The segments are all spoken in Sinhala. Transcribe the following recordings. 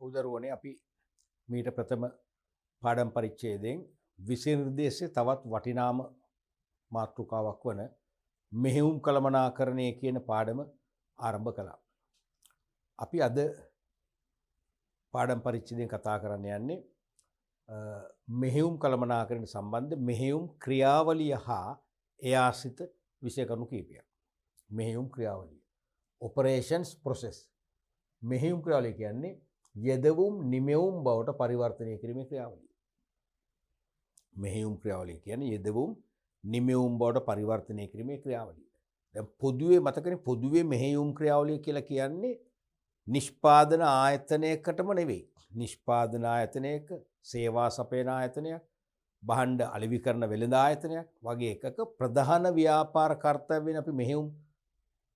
උදරුවනේ අපි මීට ප්‍රථම පාඩම් පරිච්ඡේදයෙන් විසිනිර්දේශයේ තවත් වටිනාම මාතෘකාවක් වන මෙහෙයුම් කළමනාකරණය කියන පාඩම ආරම්භ කළා. අපි අද පාඩම් පරිච්ඡේදයෙන් කතා කරන්න යන්නේ මෙහෙයුම් කළමනාකරණ සම්බන්ධ මෙහෙයුම් ක්‍රියාවලිය හා ඒ ආශ්‍රිත විෂය කරුණු කිහිපයක්. මෙහෙයුම් ක්‍රියාවලිය operations process. මෙහෙයුම් ක්‍රියාවලිය කියන්නේ යෙදවුම් නිමෙවුම් බවට පරිවර්තනය කිරීමේ ක්‍රියාවලිය. මෙහෙයුම් ක්‍රියාවලිය කියන්නේ යෙදවුම් නිමෙවුම් බවට පරිවර්තනය කිරීමේ ක්‍රියාවලිය. දැන් පොදුවේ මතකනේ පොදුවේ මෙහෙයුම් ක්‍රියාවලිය කියලා කියන්නේ නිෂ්පාදන ආයතනයකටම නෙවෙයි. නිෂ්පාදන ආයතනයක සේවා සපයන ආයතනයක් භාණ්ඩ අලෙවි කරන වෙළඳ ආයතනයක් වගේ එකක ප්‍රධාන ව්‍යාපාර කර්තව්‍යයෙන් අපි මෙහෙයුම්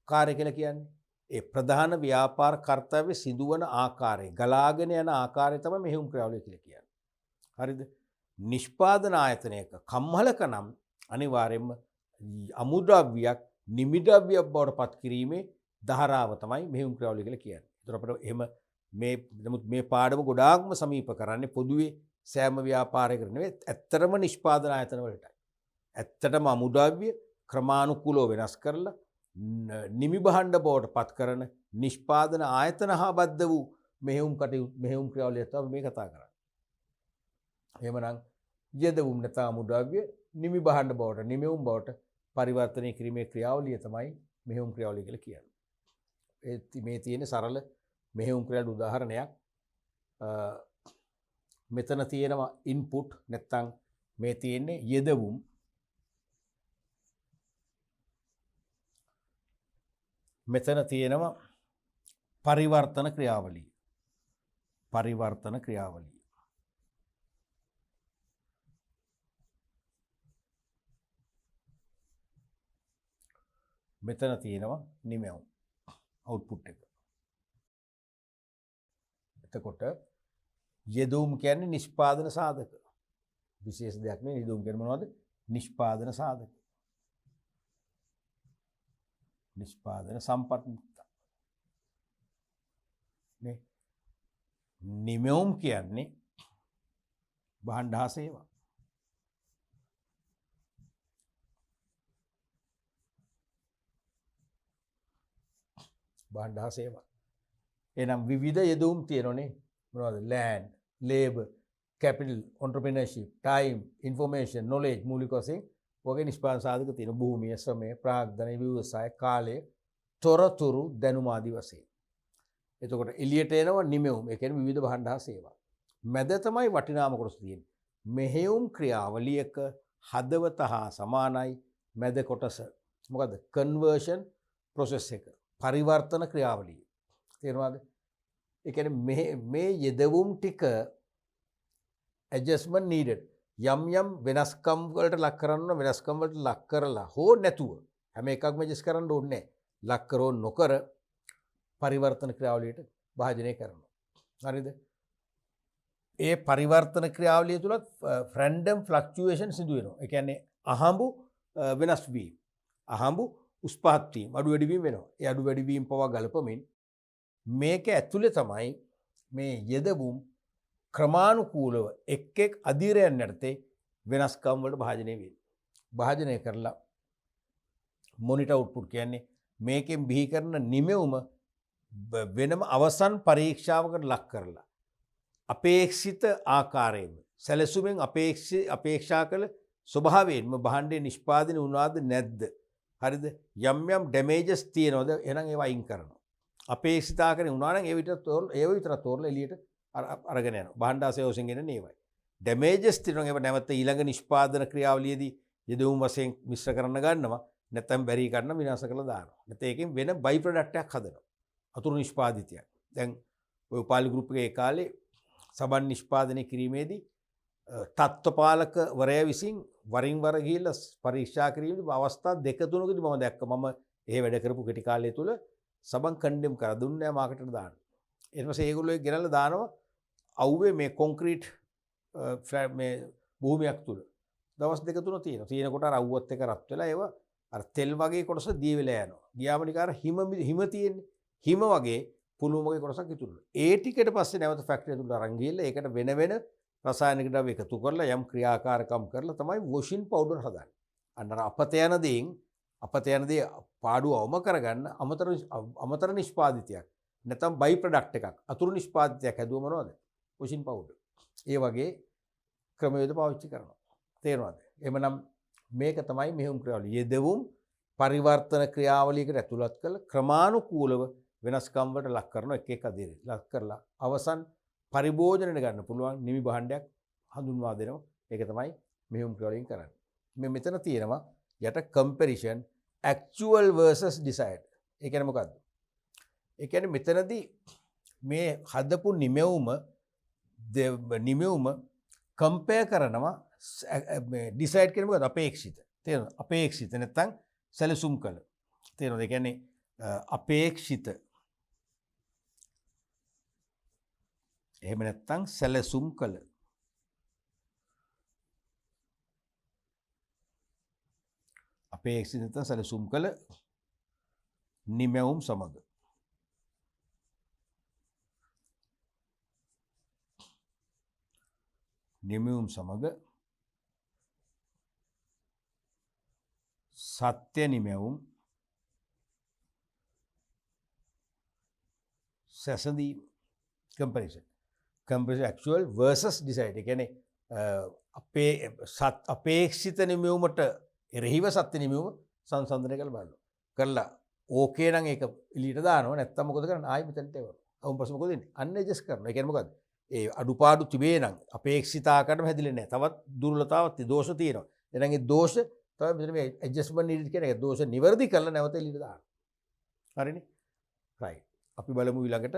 කාර්ය කියලා කියන්නේ. ඒ ප්‍රධාන ව්‍යාපාර කර්තව්‍ය සිදුවන ආකාරය ගලාගෙන යන ආකාරය තමයි මෙහෙයුම් ක්‍රියාවලිය කියලා කියන්නේ. හරිද? නිෂ්පාදන ආයතනයක කම්හලක නම් අනිවාර්යයෙන්ම අමුද්‍රව්‍යයක් නිමිද්‍රව්‍යයක් බවට පත් කිරීමේ ධාරාව තමයි මෙහෙයුම් ක්‍රියාවලිය කියලා කියන්නේ. ඒතර අපිට එහෙම මේ පාඩම ගොඩාක්ම සමීප කරන්නේ පොදුවේ සෑම ව්‍යාපාරයකට නෙවෙයි ඇත්තටම නිෂ්පාදන ආයතන වලටයි. ඇත්තටම අමුද්‍රව්‍ය ක්‍රමානුකූලව වෙනස් කරලා නිමි භාණ්ඩ බවට පත් කරන නිෂ්පාදන ආයතන හා බද්ධ වූ මෙහෙයුම් ක්‍රියාවලිය තමයි මේ කතා කරන්නේ. එහෙමනම් යෙදවුම් නැත්නම් අමුද්‍රව්‍ය නිමි භාණ්ඩ බවට නිමෙවුම් බවට පරිවර්තනය කිරීමේ ක්‍රියාවලිය තමයි මෙහෙයුම් ක්‍රියාවලිය කියලා කියන්නේ. මේ තියෙන සරල මෙහෙයුම් ක්‍රියාවලිය උදාහරණයක් මෙතන තියෙනවා ඉන්පුට් නැත්නම් මේ තියෙන්නේ යෙදවුම් මෙතන තියෙනවා පරිවර්තන ක්‍රියාවලිය. පරිවර්තන ක්‍රියාවලිය. මෙතන තියෙනවා නිමෙවුම් අවුට්පුට් එක. එතකොට යෙදවුම් කියන්නේ නිෂ්පාදන සාධක. විශේෂ දෙයක් නෙවෙයි යෙදවුම් කියන්නේ මොනවද? නිෂ්පාදන සාධක. නිෂ්පාදන සම්පත්තිය. නේ නිමෙවුම් කියන්නේ භාණ්ඩ හා සේවා. භාණ්ඩ හා සේවා. එනම් විවිධ යෙදවුම් තියෙනනේ මොනවද? land, labor, capital, entrepreneurship, time, information, knowledge මූලික වශයෙන් වගේ නිෂ්පාදන සාධක තියෙන භූමිය, ශ්‍රමය, ප්‍රාග්ධන, ව්‍යවසාය, කාලය, තොරතුරු, දැනුම ආදී වශයෙන්. එතකොට එළියට එනවා නිමෙවුම්. ඒ කියන්නේ විවිධ භාණ්ඩ හා සේවා. මැද තමයි වටිනාම කොටස තියෙන්නේ. මෙහෙයුම් ක්‍රියාවලියක හදවත හා සමානයි මැද කොටස. මොකද? conversion process එක. පරිවර්තන ක්‍රියාවලිය. තේරුණාද? ඒ කියන්නේ මේ යෙදවුම් ටික adjustment needed. යම් යම් වෙනස්කම් වලට ලක් කරන්න වෙනස්කම් වලට ලක් කරලා හෝ නැතුව හැම එකක්ම adjust කරන්න ඕනේ නැහැ. ලක් කරෝ නොකර පරිවර්තන ක්‍රියාවලියට භාජනය කරනවා. හරිද? ඒ පරිවර්තන ක්‍රියාවලිය තුල random fluctuation සිදු වෙනවා. ඒ කියන්නේ අහඹු වෙනස් වීම. අහඹු උස් පහත් වීම, අඩු වැඩි වීම වෙනවා. ඒ අඩු වැඩි වීම පවා ගලපමින් මේක ඇතුලේ තමයි මේ යෙදවුම් ක්‍රමානුකූලව එක් එක් අධීරයන් යටතේ වෙනස්කම් වලට භාජනය වෙන්නේ. භාජනය කරලා මොනිටර් අවුට්පුට් කියන්නේ මේකෙන් බිහි කරන නිමෙවුම වෙනම අවසන් පරීක්ෂාවකට ලක් කරලා අපේක්ෂිත ආකාරයෙන් සැලසුමෙන් අපේක්ෂා කළ ස්වභාවයෙන්ම භාණ්ඩයේ නිෂ්පාදනය වුණාද නැද්ද? හරිද? යම් යම් ඩැමේජස් තියෙනවද? එහෙනම් ඒවා අයින් කරනවා. අපේක්ෂිත ආකාරයෙන් වුණා නම් ඒව විතරක් තෝරලා එළියට අරගෙන යනවා. භාණ්ඩ ආසයෝසෙන් ගෙන නේවයි. ඩැමේජස් තියෙනවා ඒව නැවත ඊළඟ නිෂ්පාදන ක්‍රියාවලියේදී යෙදවුම් වශයෙන් මිශ්‍ර කරන්න ගන්නවා. නැත්නම් බැරි කරන විනාශ කරලා දානවා. නැත්නම් ඒකෙන් වෙන බයි ප්‍රොඩක්ට් එකක් හදනවා. අතුරු නිෂ්පාදිතයක්. දැන් ඔය උපාලි ගෲප් එකේ කාලේ සබන් නිෂ්පාදනය කිරීමේදී තත්ත්වපාලකවරයා විසින් වරින් වර ගිහිල්ලා පරීක්ෂා කිරීමේදී අවස්ථා දෙක තුනකදී මම දැක්කා. මම ඒ වැඩ කරපු කෙටි කාලය තුල සබන් කන්ඩෙම් කරලා දුන්නේ නැහැ මාකටට දාන්න. ඊට පස්සේ ඒගොල්ලෝ ගෙනල්ලා දානවා අවුවේ මේ කොන්ක්‍රීට් මේ භූමියක් තුල. දවස් දෙක තුන තියෙනවා. තියෙනකොට අර අවුවත් එක රත් වෙලා ඒව අර තෙල් වගේ කොටස දිය වෙලා යනවා. ගියාම නිකන් හිම තියෙන්නේ. හිම වගේ පුළුවමගේ කොටසක් ඉතුරු වෙනවා. ඒ ටිකට පස්සේ නැවත ෆැක්ටරි ඇතුළට අරන් ගිහලා ඒකට වෙන වෙන රසායනික ද්‍රව්‍ය එකතු කරලා යම් ක්‍රියාකාරකම් කරලා තමයි වොෂින් පවුඩර් හදන්නේ. අන්න අර අපත යන දේ පාඩුව අවම කරගන්න අමතර නිෂ්පාදිතයක් නැත්නම් බයි ප්‍රොඩක්ට් එකක් අතුරු නිෂ්පාදිතයක් හැදුව මොනවද? Washing powder. ඒ වගේ ක්‍රමවේද පාවිච්චි කරනවා. තේරෙනවද? එහෙමනම් මේක තමයි මෙහෙයුම් ක්‍රියාවලිය. යෙදවුම් පරිවර්තන ක්‍රියාවලියකට ඇතුළත් කළ ක්‍රමානුකූලව වෙනස්කම් වලට ලක් කරන එක අදිරේ. ලක් කරලා අවසන් පරිභෝජනයට ගන්න පුළුවන් නිමි භාණ්ඩයක් හඳුන්වා දෙනවා. ඒක තමයි මෙහෙයුම් ක්‍රියාවලියෙන් කරන්නේ. මේ මෙතන තියෙනවා යට comparison actual versus desired. ඒ කියන්නේ මොකද්ද? ඒ කියන්නේ මෙතනදී මේ හදපු නිමෙවුම කම්පෙයාර් කරනවා ඩිසයිඩ් කියන්නේ මොකද්ද? අපේක්ෂිත. තේරෙනවද? අපේක්ෂිත නැත්නම් සැලසුම් කළ. තේරෙනවද? ඒ කියන්නේ අපේක්ෂිත. එහෙම නැත්නම් සැලසුම් කළ. අපේක්ෂිත නැත්නම් සැලසුම් කළ නිමැවුම් සමග සත්‍ය නිමැවුම් සැසඳීම comparison actual versus decide. ඒ කියන්නේ අපේක්ෂිත නිමැවුමට එරෙහිව සත්‍ය නිමැවුම සංසන්දනය කරලා බලනවා. කරලා ඕකේ නම් ඒක එළියට දානවා. නැත්තම් මොකද කරන්නේ? ආයෙ මෙතනට එවනවා. අවුන් පස්සේ මොකද වෙන්නේ? අන්න ඇඩ්ජස්ට් කරනවා. ඒ කියන්නේ මොකද්ද? ඒ අඩුපාඩු තිබේ නම් අපේක්ෂිත ආකාරයටම හැදිලා නැහැ. තවත් දුර්වලතාවක් දෝෂ තියෙනවා. එහෙනම් ඒ දෝෂ තමයි මෙතන මේ ඇඩ්ජස්ට්මන්ට් නීඩ් කියන එක. දෝෂ නිවැරදි කරලා නැවත එළියට දානවා. හරිනේ? right. අපි බලමු ඊළඟට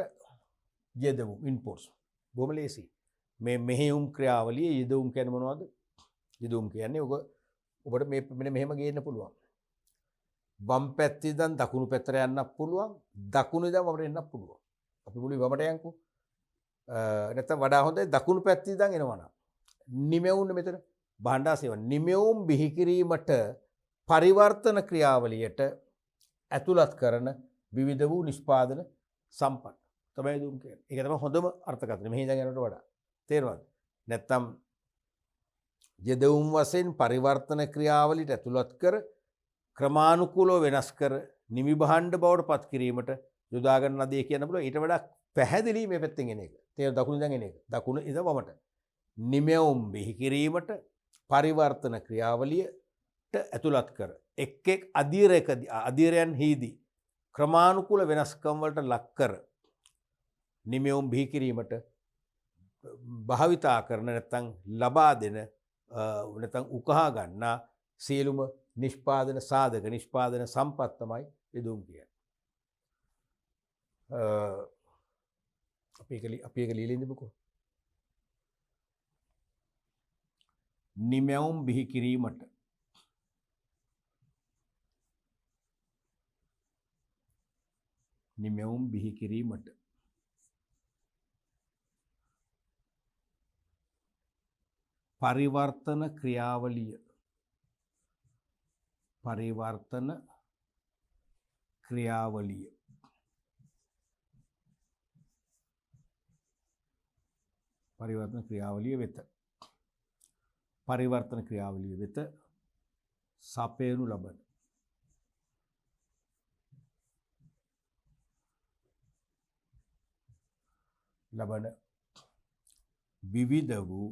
යෙදවුම් ඉන්පුට්ස්. බොහොම ලේසි. මේ මෙහෙයුම් ක්‍රියාවලිය යෙදවුම් කියන්නේ මොනවද? යෙදවුම් කියන්නේ ඔබට මේ මෙන්න මෙහෙම ගේන්න පුළුවන්. වම් පැත්තේ ඉඳන් දකුණු පැත්තට යන්නත් පුළුවන්. දකුණු ඉඳන් වමට එන්නත් පුළුවන්. අපි මුලින් වමට යන්කෝ. නැත්නම් වඩා හොඳයි දකුණු පැත්තේ ඉඳන් එනවනම්. නිමෙවුම් මෙතන භාණ්ඩාසේව නිමෙවුම් බිහි කිරීමට පරිවර්තන ක්‍රියාවලියට ඇතුළත් කරන විවිධ වූ නිෂ්පාදන සම්පත් තමයි දුම් කියන්නේ. ඒක තමයි හොඳම අර්ථකථනය. මෙහි ඉඳන් යනකොට වඩා. තේරුණාද? නැත්නම් යෙදවුම් වශයෙන් පරිවර්තන ක්‍රියාවලියට ඇතුළත් කර ක්‍රමානුකූලව වෙනස් කර නිමි භාණ්ඩ බවට පත් කිරීමට යොදා ගන්න දේ කියන්න පුළුවන්. ඊට වඩා පැහැදිලි මේ පැත්තෙන් එන එක. තේරුම් දකුණු ඉඳන් එන එක. දකුණු ඉඳන් වමට. නිමෙවුම් බිහි කිරීමට පරිවර්තන ක්‍රියාවලියට ඇතුළත් කර එක් එක් අධීරයන් හිදී ක්‍රමානුකූල වෙනස්කම් වලට ලක් කර නිමෙවුම් බිහි කිරීමට භාවිතා කරන නැත්නම් ලබා දෙන නැත්නම් උකහා ගන්නා සියලුම නිෂ්පාදන සාධක නිෂ්පාදන සම්පත් තමයි යෙදවුම් කියන්නේ. අපි එක ලියලා ඉඳමුකෝ. නිමැවුම් බිහි කිරීමට පරිවර්තන ක්‍රියාවලිය වෙත සපයනු ලබන විවිධ වූ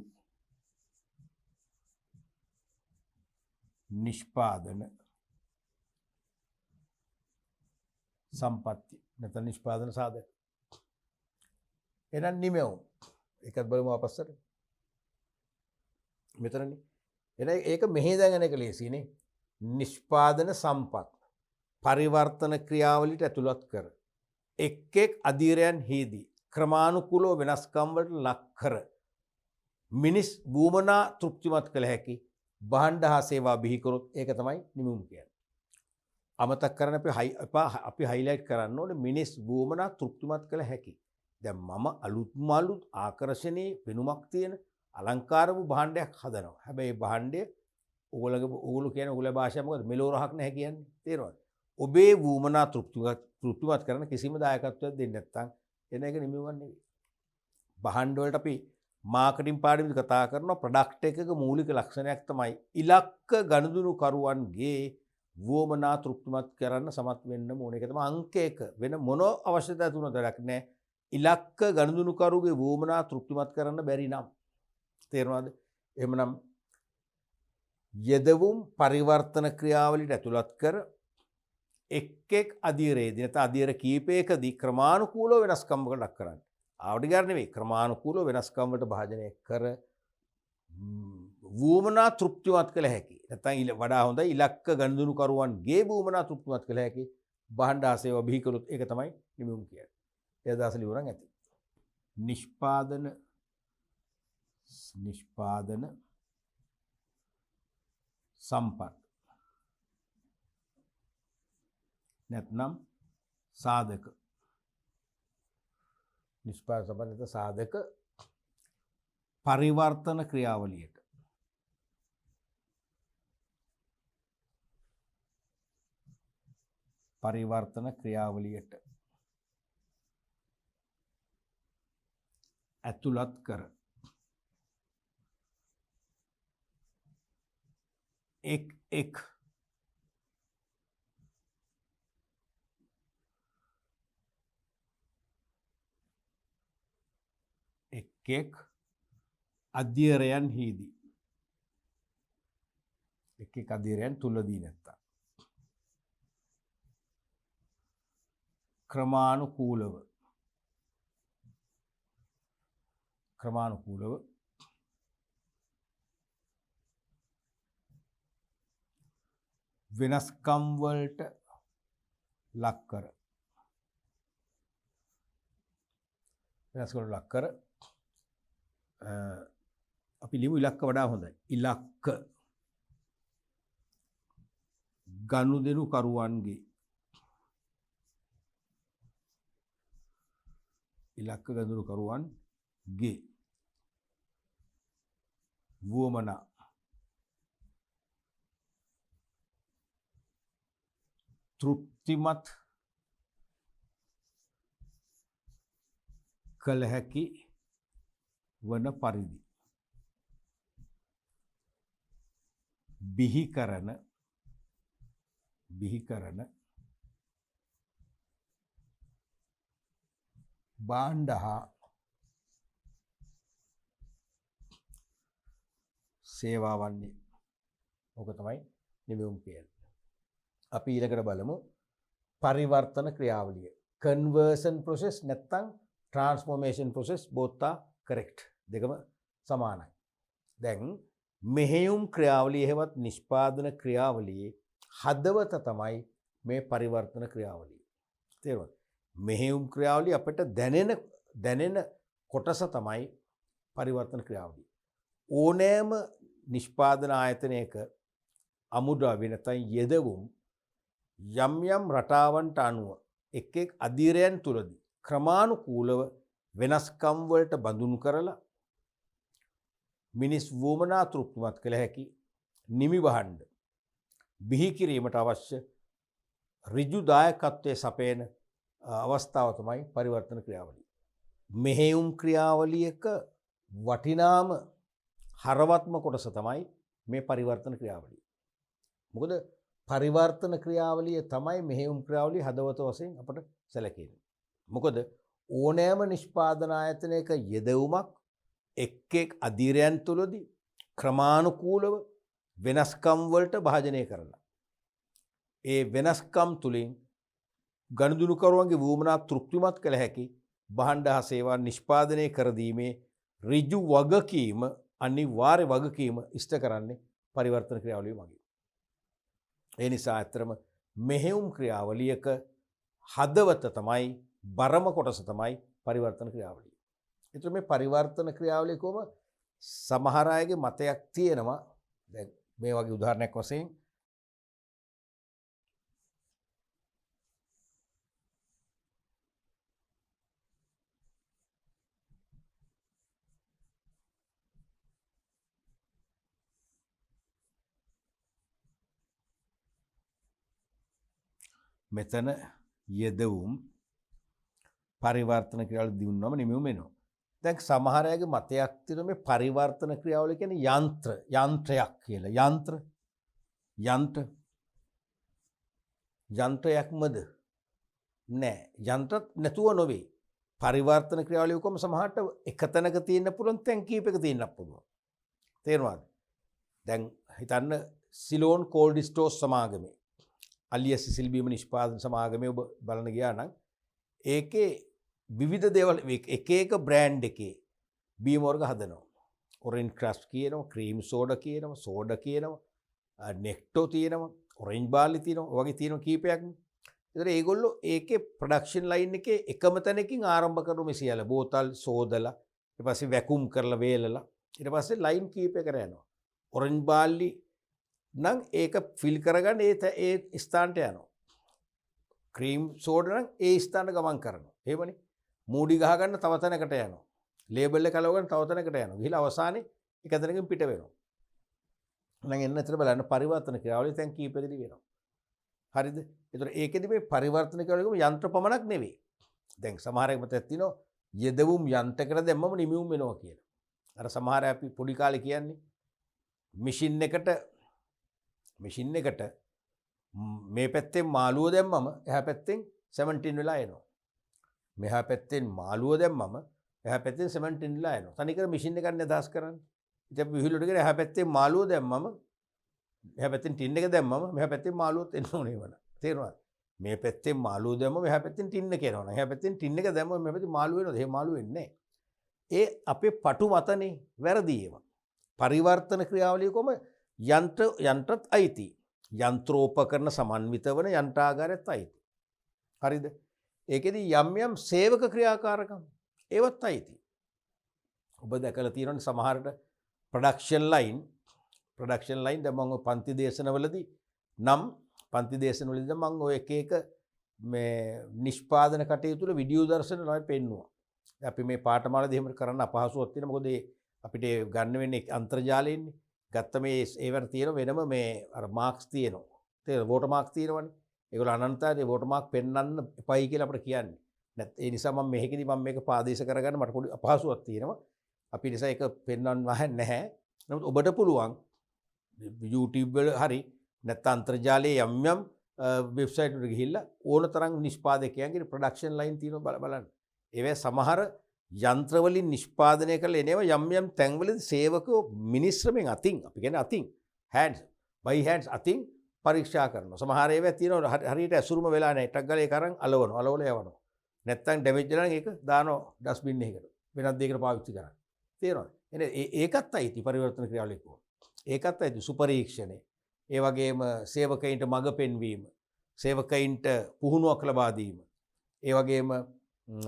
නිෂ්පාදන සම්පත්ති නැත්නම් නිෂ්පාදන සාධක. එහෙනම් නිමෙවුම් ඒකත් බලමු අපස්සට. මෙතනනේ. එහෙනම් ඒක මෙහෙ දාගෙන එක ලේසියිනේ. නිෂ්පාදන සම්පත් පරිවර්තන ක්‍රියාවලියට ඇතුළත් කර එක් එක් අධීරයන් හිදී ක්‍රමානුකූලව වෙනස්කම් වලට ලක් කර මිනිස් වුමනා තෘප්තිමත් කළ හැකි භාණ්ඩ හා සේවා බිහි කරොත් ඒක තමයි නිමෙවුම් කියන්නේ. අමතක කරන්න අපි හයිලයිට් කරන්න ඕනේ මිනිස් වුමනා තෘප්තිමත් කළ හැකි. දැන් මම අලුත් ආකර්ෂණීය වෙනුමක් තියෙන අලංකාර වූ භාණ්ඩයක් හදනවා. හැබැයි භාණ්ඩය ඕගොල්ලෝ කියන ඕගොල්ලෝ භාෂාව මොකද? මෙලෝ රහක් නැහැ කියන්නේ. තේරෙනවද? ඔබේ වුමනා තෘප්තිමත් කරන කිසිම දායකත්වයක් දෙන්නේ නැත්නම් එන එක නිමවන්නේ නෙවෙයි. බහණ්ඩ වලට අපි මාකටිං පාඩමේදී කතා කරනවා ප්‍රොඩක්ට් එකක මූලික ලක්ෂණයක් තමයි ඉලක්ක ගනුදෙනුකරුවන්ගේ වුමනා තෘප්තිමත් කරන්න සමත් වෙන්න ඕන. ඒක තමයි අංක 1. වෙන මොන අවශ්‍යතාවය තුනක් වැඩක් නැහැ. ඉලක්ක ගනුදෙනුකරුගේ වුමනා තෘප්තිමත් කරන්න බැරි නම් තේරෙනවද? එහෙමනම් යෙදවුම් පරිවර්තන ක්‍රියාවලියට ඇතුළත් කර එක් අධීරයේදී නැත්නම් අධීර කීපයකදී ක්‍රමානුකූලව වෙනස්කම්කට ලක් කරන්න. ආවට ගන්න නෙවෙයි ක්‍රමානුකූලව වෙනස්කම් වලට භාජනය කර වුමනා තෘප්තිමත් කළ හැකි. නැත්නම් වඩා හොඳයි ඉලක්ක ගනුදෙනුකරුවන්ගේ වුමනා තෘප්තිමත් කළ හැකි භාණ්ඩ හා සේවා බිහි කළොත් ඒක තමයි නිමවුම් කියන්නේ. ඒ අදහස ලියුණා ඇති. නිෂ්පාදන සම්පත් නැත්නම් සාධක නිෂ්පාදන සම්පත් නැත්නම් සාධක පරිවර්තන ක්‍රියාවලියට ඇතුළත් කර එක් අධ්‍යයනයන් හිදී එක් අධ්‍යයනයන් තුලදී නැත්තා ක්‍රමානුකූලව වෙනස්කම් වලට ලක් කර අපි ලියමු ඉලක්ක වඩා හොඳයි. ඉලක්ක ගනුදෙනුකරුවන්ගේ වුවමනා තෘප්තිමත් කළ හැකි වන පරිදි බිහි කරන භාණ්ඩ හා සේවාවන්නේ. ඕක තමයි නිමවුම් කියන්නේ. අපි ඊළඟට බලමු පරිවර්තන ක්‍රියාවලිය. කන්වර්ෂන් ප්‍රොසෙස් නැත්නම් ට්‍රාන්ස්ෆෝර්මේෂන් ප්‍රොසෙස් both are correct. දෙකම සමානයි. දැන් මෙහෙයුම් ක්‍රියාවලිය හෙවත් නිෂ්පාදන ක්‍රියාවලියේ හදවත තමයි මේ පරිවර්තන ක්‍රියාවලිය. තේරුණාද? මෙහෙයුම් ක්‍රියාවලිය අපිට දැනෙන කොටස තමයි පරිවර්තන ක්‍රියාවලිය. ඕනෑම නිෂ්පාදන ආයතනයක අමුද්‍රව්‍ය නැත්නම් යෙදවුම් යම් රටාවන්ට අනුව එක් අධීරයන් තුලදී ක්‍රමානුකූලව වෙනස්කම් වලට බඳුන් කරලා මිනිස් වුවමනා තෘප්තිමත් කළ හැකි නිමි වහඬ බිහි කිරීමට අවශ්‍ය ඍජු දායකත්වයේ සපයන අවස්ථාව තමයි පරිවර්තන ක්‍රියාවලිය. මෙහෙයුම් ක්‍රියාවලියක වටිනාම හරවත්ම කොටස තමයි මේ පරිවර්තන ක්‍රියාවලිය. මොකද පරිවර්තන ක්‍රියාවලිය තමයි මෙහෙයුම් ක්‍රියාවලිය හදවත වශයෙන් අපට සැලකෙන්නේ. මොකද ඕනෑම නිෂ්පාදන ආයතනයක යෙදවුමක් එක් අධීරයන් තුලදී ක්‍රමානුකූලව වෙනස්කම් වලට භාජනය කරලා ඒ වෙනස්කම් තුලින් ගනුදෙනුකරුවන්ගේ වුවමනා තෘප්තිමත් කළ හැකි භාණ්ඩ හා සේවා නිෂ්පාදනය කර දීමේ ඍජු වගකීම අනිවාර්ය වගකීම ඉෂ්ට කරන්නේ පරිවර්තන ක්‍රියාවලිය මගින්. ඒ නිසා අත්‍තරම මෙහෙයුම් ක්‍රියාවලියක හදවත තමයි බරම කොටස තමයි පරිවර්තන ක්‍රියාවලිය. ඒතර මේ පරිවර්තන ක්‍රියාවලිය කොහොම සමහර අයගේ මතයක් තියෙනවා. දැන් මේ වගේ උදාහරණයක් වශයෙන් මෙතන යෙදවුම් පරිවර්තන ක්‍රියාවල දිනුනම නිමෙමු වෙනවා. දැන් සමහර අයගේ මතයක් තියෙනවා මේ පරිවර්තන ක්‍රියාවල කියන්නේ යන්ත්‍රයක් කියලා. යන්ත්‍රයක්මද? නෑ. යන්ත්‍රත් නැතුව නොවේ. පරිවර්තන ක්‍රියාවලිය කොහොම සමහරට එක තැනක තියෙන්න පුළුවන් තැන් කීපයක තියෙන්නත් පුළුවන්. තේරුණාද? දැන් හිතන්න සිලෝන් කෝල්ඩ් ස්ටෝර්ස් සමාගමේ අලිය සිසිල් බීම නිෂ්පාදන සමාගමේ ඔබ බලන්න ගියා නම් ඒකේ විවිධ දේවල් එක එක බ්‍රෑන්ඩ් එකේ බීම වර්ග හදනවා. ඔරෙන්ජ් ක්‍රෂ් කියනවා, ක්‍රීම් සෝඩා කියනවා, සෝඩා කියනවා, නෙක්ටෝ තියෙනවා, ඔරෙන්ජ් බාර්ලි තියෙනවා, වගේ තියෙනවා කීපයක්නේ. ඒතර ඒගොල්ලෝ ඒකේ ප්‍රොඩක්ෂන් ලයින් එකේ එකම තැනකින් ආරම්භ කරන මේ සියල්ල බෝතල් සෝදලා ඊට පස්සේ වැකුම් කරලා වේලලා ඊට පස්සේ ලයින් කීපයකට යනවා. ඔරෙන්ජ් බාර්ලි නම් ඒක ෆිල් කරගන්න ඒ ස්ථානට යනවා. ක්‍රීම් සෝඩා නම් ඒ ස්ථානට ගමන් කරනවා. එහෙමනේ. මූඩි ගහ ගන්න තව තැනකට යනවා. ලේබල් එක කලව ගන්න තව තැනකට යනවා. ගිහලා අවසානයේ එක තැනකින් පිට වෙනවා. නම් එන්න ඇතර බලන්න පරිවර්තන ක්‍රියාවලිය දැන් කීපෙකදී වෙනවා. හරිද? ඒතර ඒකෙදි මේ පරිවර්තන ක්‍රියාවලියම යන්ත්‍ර පමණක් නෙවෙයි. දැන් සමහර අය මතක් තියෙනවා යෙදවුම් යන්ත්‍රයකට දැම්මම නිමියුම් වෙනවා කියලා. අර සමහර අපි පොඩි කාලේ කියන්නේ මැෂින් එකට මේ පැත්තෙන් මාළුව දැම්මම එහා පැත්තෙන් 17 වෙලා එනවා. මෙහා පැත්තෙන් මාළුව දැම්මම එහා පැත්තෙන් 17 වෙලා එනවා. තනිකර මැෂින් එකක් අදහස් කරන්නේ. ඉතින් අපි විහිළුවට කියන එහා පැත්තෙන් මාළුව දැම්මම මෙහා පැත්තෙන් ටින් එක දැම්මම මෙහා පැත්තෙන් මාළුවත් එන්න ඕනේ වුණා. තේරුණාද? මේ පැත්තෙන් මාළුව දැම්මම මෙහා පැත්තෙන් ටින් එක එනවා. එහා පැත්තෙන් ටින් එක දැම්මම මෙහා පැත්තෙන් මාළුව එනවා. එහෙම මාළුව එන්නේ නැහැ. ඒ අපේ පටු මතනේ වැරදි ඒවා. පරිවර්තන ක්‍රියාවලිය කොම යන්ත්‍රත් අයිති. යන්ත්‍රෝපකරණ සමන්විත වන යන්ත්‍රාගාරයත් අයිති. හරිද? ඒකෙදි යම් සේවක ක්‍රියාකාරකම් ඒවත් අයිති. ඔබ දැකලා තියෙනවනේ සමහරට ප්‍රොඩක්ෂන් ලයින් දැන් මම පන්ති දේශනවලදී මම ඔය එක මේ නිෂ්පාදන කටයුතු වල වීඩියෝ දර්ශන නෝයි පෙන්නුවා. අපි මේ පාඨමාලාවේදී එහෙම කරන්න අපහසුවක් තියෙනවා. මොකද අපිට ගන්න වෙන්නේ අන්තර්ජාලයෙන්නේ. ගත්ත මේ ඒවට තියෙන වෙනම මේ අර මාක්ස් තියෙනවා. තේරෙනවද? වෝටර් මාක් තියෙනවනේ. ඒගොල්ලෝ අනන්තයි වෝටර් මාක් පෙන්වන්න එපයි කියලා අපිට කියන්නේ. ඒ නිසා මම මේක පාදේශ කරගන්න මට පොඩි අපහසුවක් තියෙනවා. අපි නිසා ඒක පෙන්වන්න නැහැ. නමුත් ඔබට පුළුවන් YouTube වල හරි නැත්නම් අන්තර්ජාලයේ යම් වෙබ්සයිට් වලට ගිහිල්ලා ඕන තරම් නිෂ්පාදකයන්ගේ ප්‍රොඩක්ෂන් ලයින් තියෙනවා බලන්න. ඒවැ සමහර යන්ත්‍ර වලින් නිෂ්පාදනය කරලා එනවා යම් තැන්වලදී සේවකයෝ මිනිස්ශ්‍රමෙන් අතින් අපි කියන්නේ අතින් hands අතින් පරීක්ෂා කරනවා. සමහර ඒවා තියෙනවා හරියට ඇසුරුම වෙලා නැහැ. ටක් ගාලා ඒක අරන් අලවලා යවනවා. නැත්තම් ඩැමේජ් වෙලා නම් ඒක දානවා ඩස්බින් එකකට. වෙනත් දෙයකට පාවිච්චි කරන්න. තේරෙනවද? එහෙනම් ඒකත් අයිති පරිවර්තන ක්‍රියාවලිය කොහොමද? ඒකත් අයිති සුපරීක්ෂණය. ඒ වගේම සේවකයින්ට මඟ පෙන්වීම, සේවකයින්ට පුහුණුවක් ලබා දීම. ඒ වගේම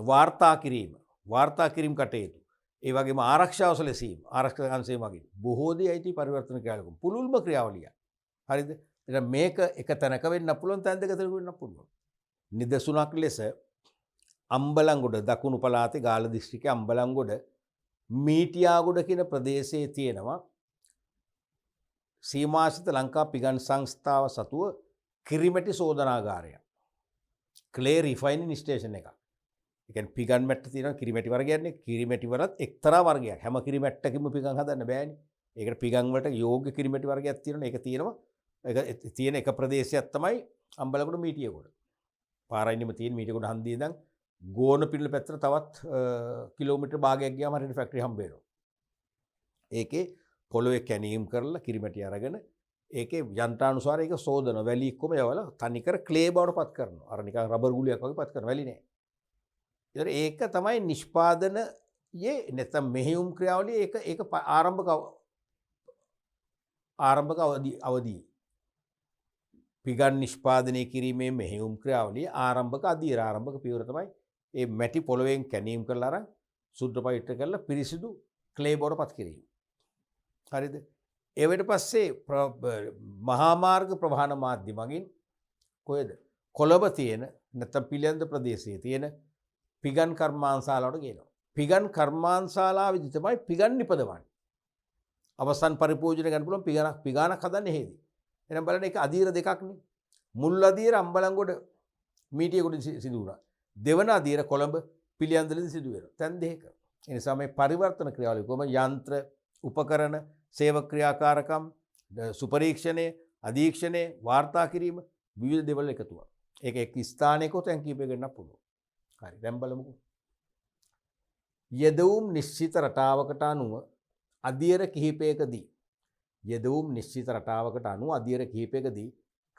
වාර්තා කිරීම කටයුතු. ඒ වගේම ආරක්ෂාව සැලසීම, ආරක්ෂක අංශය මගින් බොහෝ දේ අයිති පරිවර්තන ක්‍රියාවලිය. පුළුල්ම ක්‍රියාවලිය. හරිද? එහෙනම් මේක එක තැනක වෙන්න පුළුවන්, තැන් දෙක තැනක වෙන්න පුළුවන්. නිදසුනක් ලෙස අම්බලන්ගොඩ දකුණු පළාතේ ගාල්ල දිස්ත්‍රික්කයේ අම්බලන්ගොඩ මීටියාගොඩ කියන ප්‍රදේශයේ තියෙනවා සීමාසිත ලංකා පිගන් සංස්ථාව සතුව කිරිමැටි සෝදනාගාරයක්. ක්ලේ රිෆයිනින් ස්ටේෂන් එකක්. ඒ කියන්නේ පිගන් මැට්ට තියෙනවා කිරිමැටි වර්ගයක්නේ. කිරිමැටි වලත් එක්තරා වර්ගයක්. හැම කිරිමැට්ටකින්ම පිගන් හදන්න බෑනේ. ඒකට පිගන් වලට යෝග්‍ය කිරිමැටි වර්ගයක් තියෙනවා. ඒක තියෙන එක ප්‍රදේශයක් තමයි අම්බලන්ගොඩ මීටියාගොඩ. පාරයින්නෙම තියෙන මීටියාගොඩ හන්දියේ ඉඳන් ගෝන පිළිල පැත්තට තවත් කිලෝමීටර් භාගයක් ගියාම හරියට ෆැක්ටරි හම්බ වෙනවා. ඒකේ පොළොවේ කැණීම් කරලා කිරිමැටි අරගෙන ඒකේ යන්ත්‍රානුසාර ඒක සෝදන වැලි එක්කම යවලා තනිකර ක්ලේ බවට පත් කරනවා. අර නිකන් රබර් ගුලියක් වගේ පත් කරන වැලි නෑ. ඒතර ඒක තමයි නිෂ්පාදනයේ නැත්නම් මෙහෙයුම් ක්‍රියාවලිය ඒක ආරම්භක අවදී. පිගන් නිෂ්පාදනය කිරීමේ මෙහෙයුම් ක්‍රියාවලිය ආරම්භක පියවර තමයි ඒ මැටි පොළොවෙන් කැණීම් කරලා අරන් සුද්ධ පවිත්‍ර කරලා පිරිසිදු ක්ලේ බවට පත් කිරීම. හරිද? ඒවට පස්සේ මහා මාර්ග ප්‍රවාහන මාධ්‍ය මගින් කොහෙද? කොළඹ තියෙන නැත්නම් පිළියන්ද ප්‍රදේශයේ තියෙන පිගන් කර්මාන්තශාලාවට ගේනවා. පිගන් කර්මාන්තශාලාවේදී තමයි පිගන් නිපදවන්නේ. අවසන් පරිපෝෂණය ගන්න පුළුවන් පිගානක් හදන්නේ හේදී. එහෙනම් බලන්න ඒක අධීර දෙකක්නේ. මුල් අධීර අම්බලන්ගොඩ මීටියකුට සිදු වුණා. දෙවන අදියර කොළඹ පිළියන්දලදී සිදු වෙනවා. තැන් දෙකක. ඒ නිසා මේ පරිවර්තන ක්‍රියාවලිය කොහොම යන්ත්‍ර උපකරණ සේවක ක්‍රියාකාරකම් සුපරීක්ෂණය අධීක්ෂණය වාර්තා කිරීම විවිධ දේවල් එකතුවක්. ඒක එක් ස්ථානයක තැන් කීපයක ගන්න පුළුවන්. හරි දැන් බලමුකෝ. යෙදවුම් නිශ්චිත රටාවකට අනුව අධියර කිහිපයකදී යෙදවුම් නිශ්චිත රටාවකට අනුව අධියර කිහිපයකදී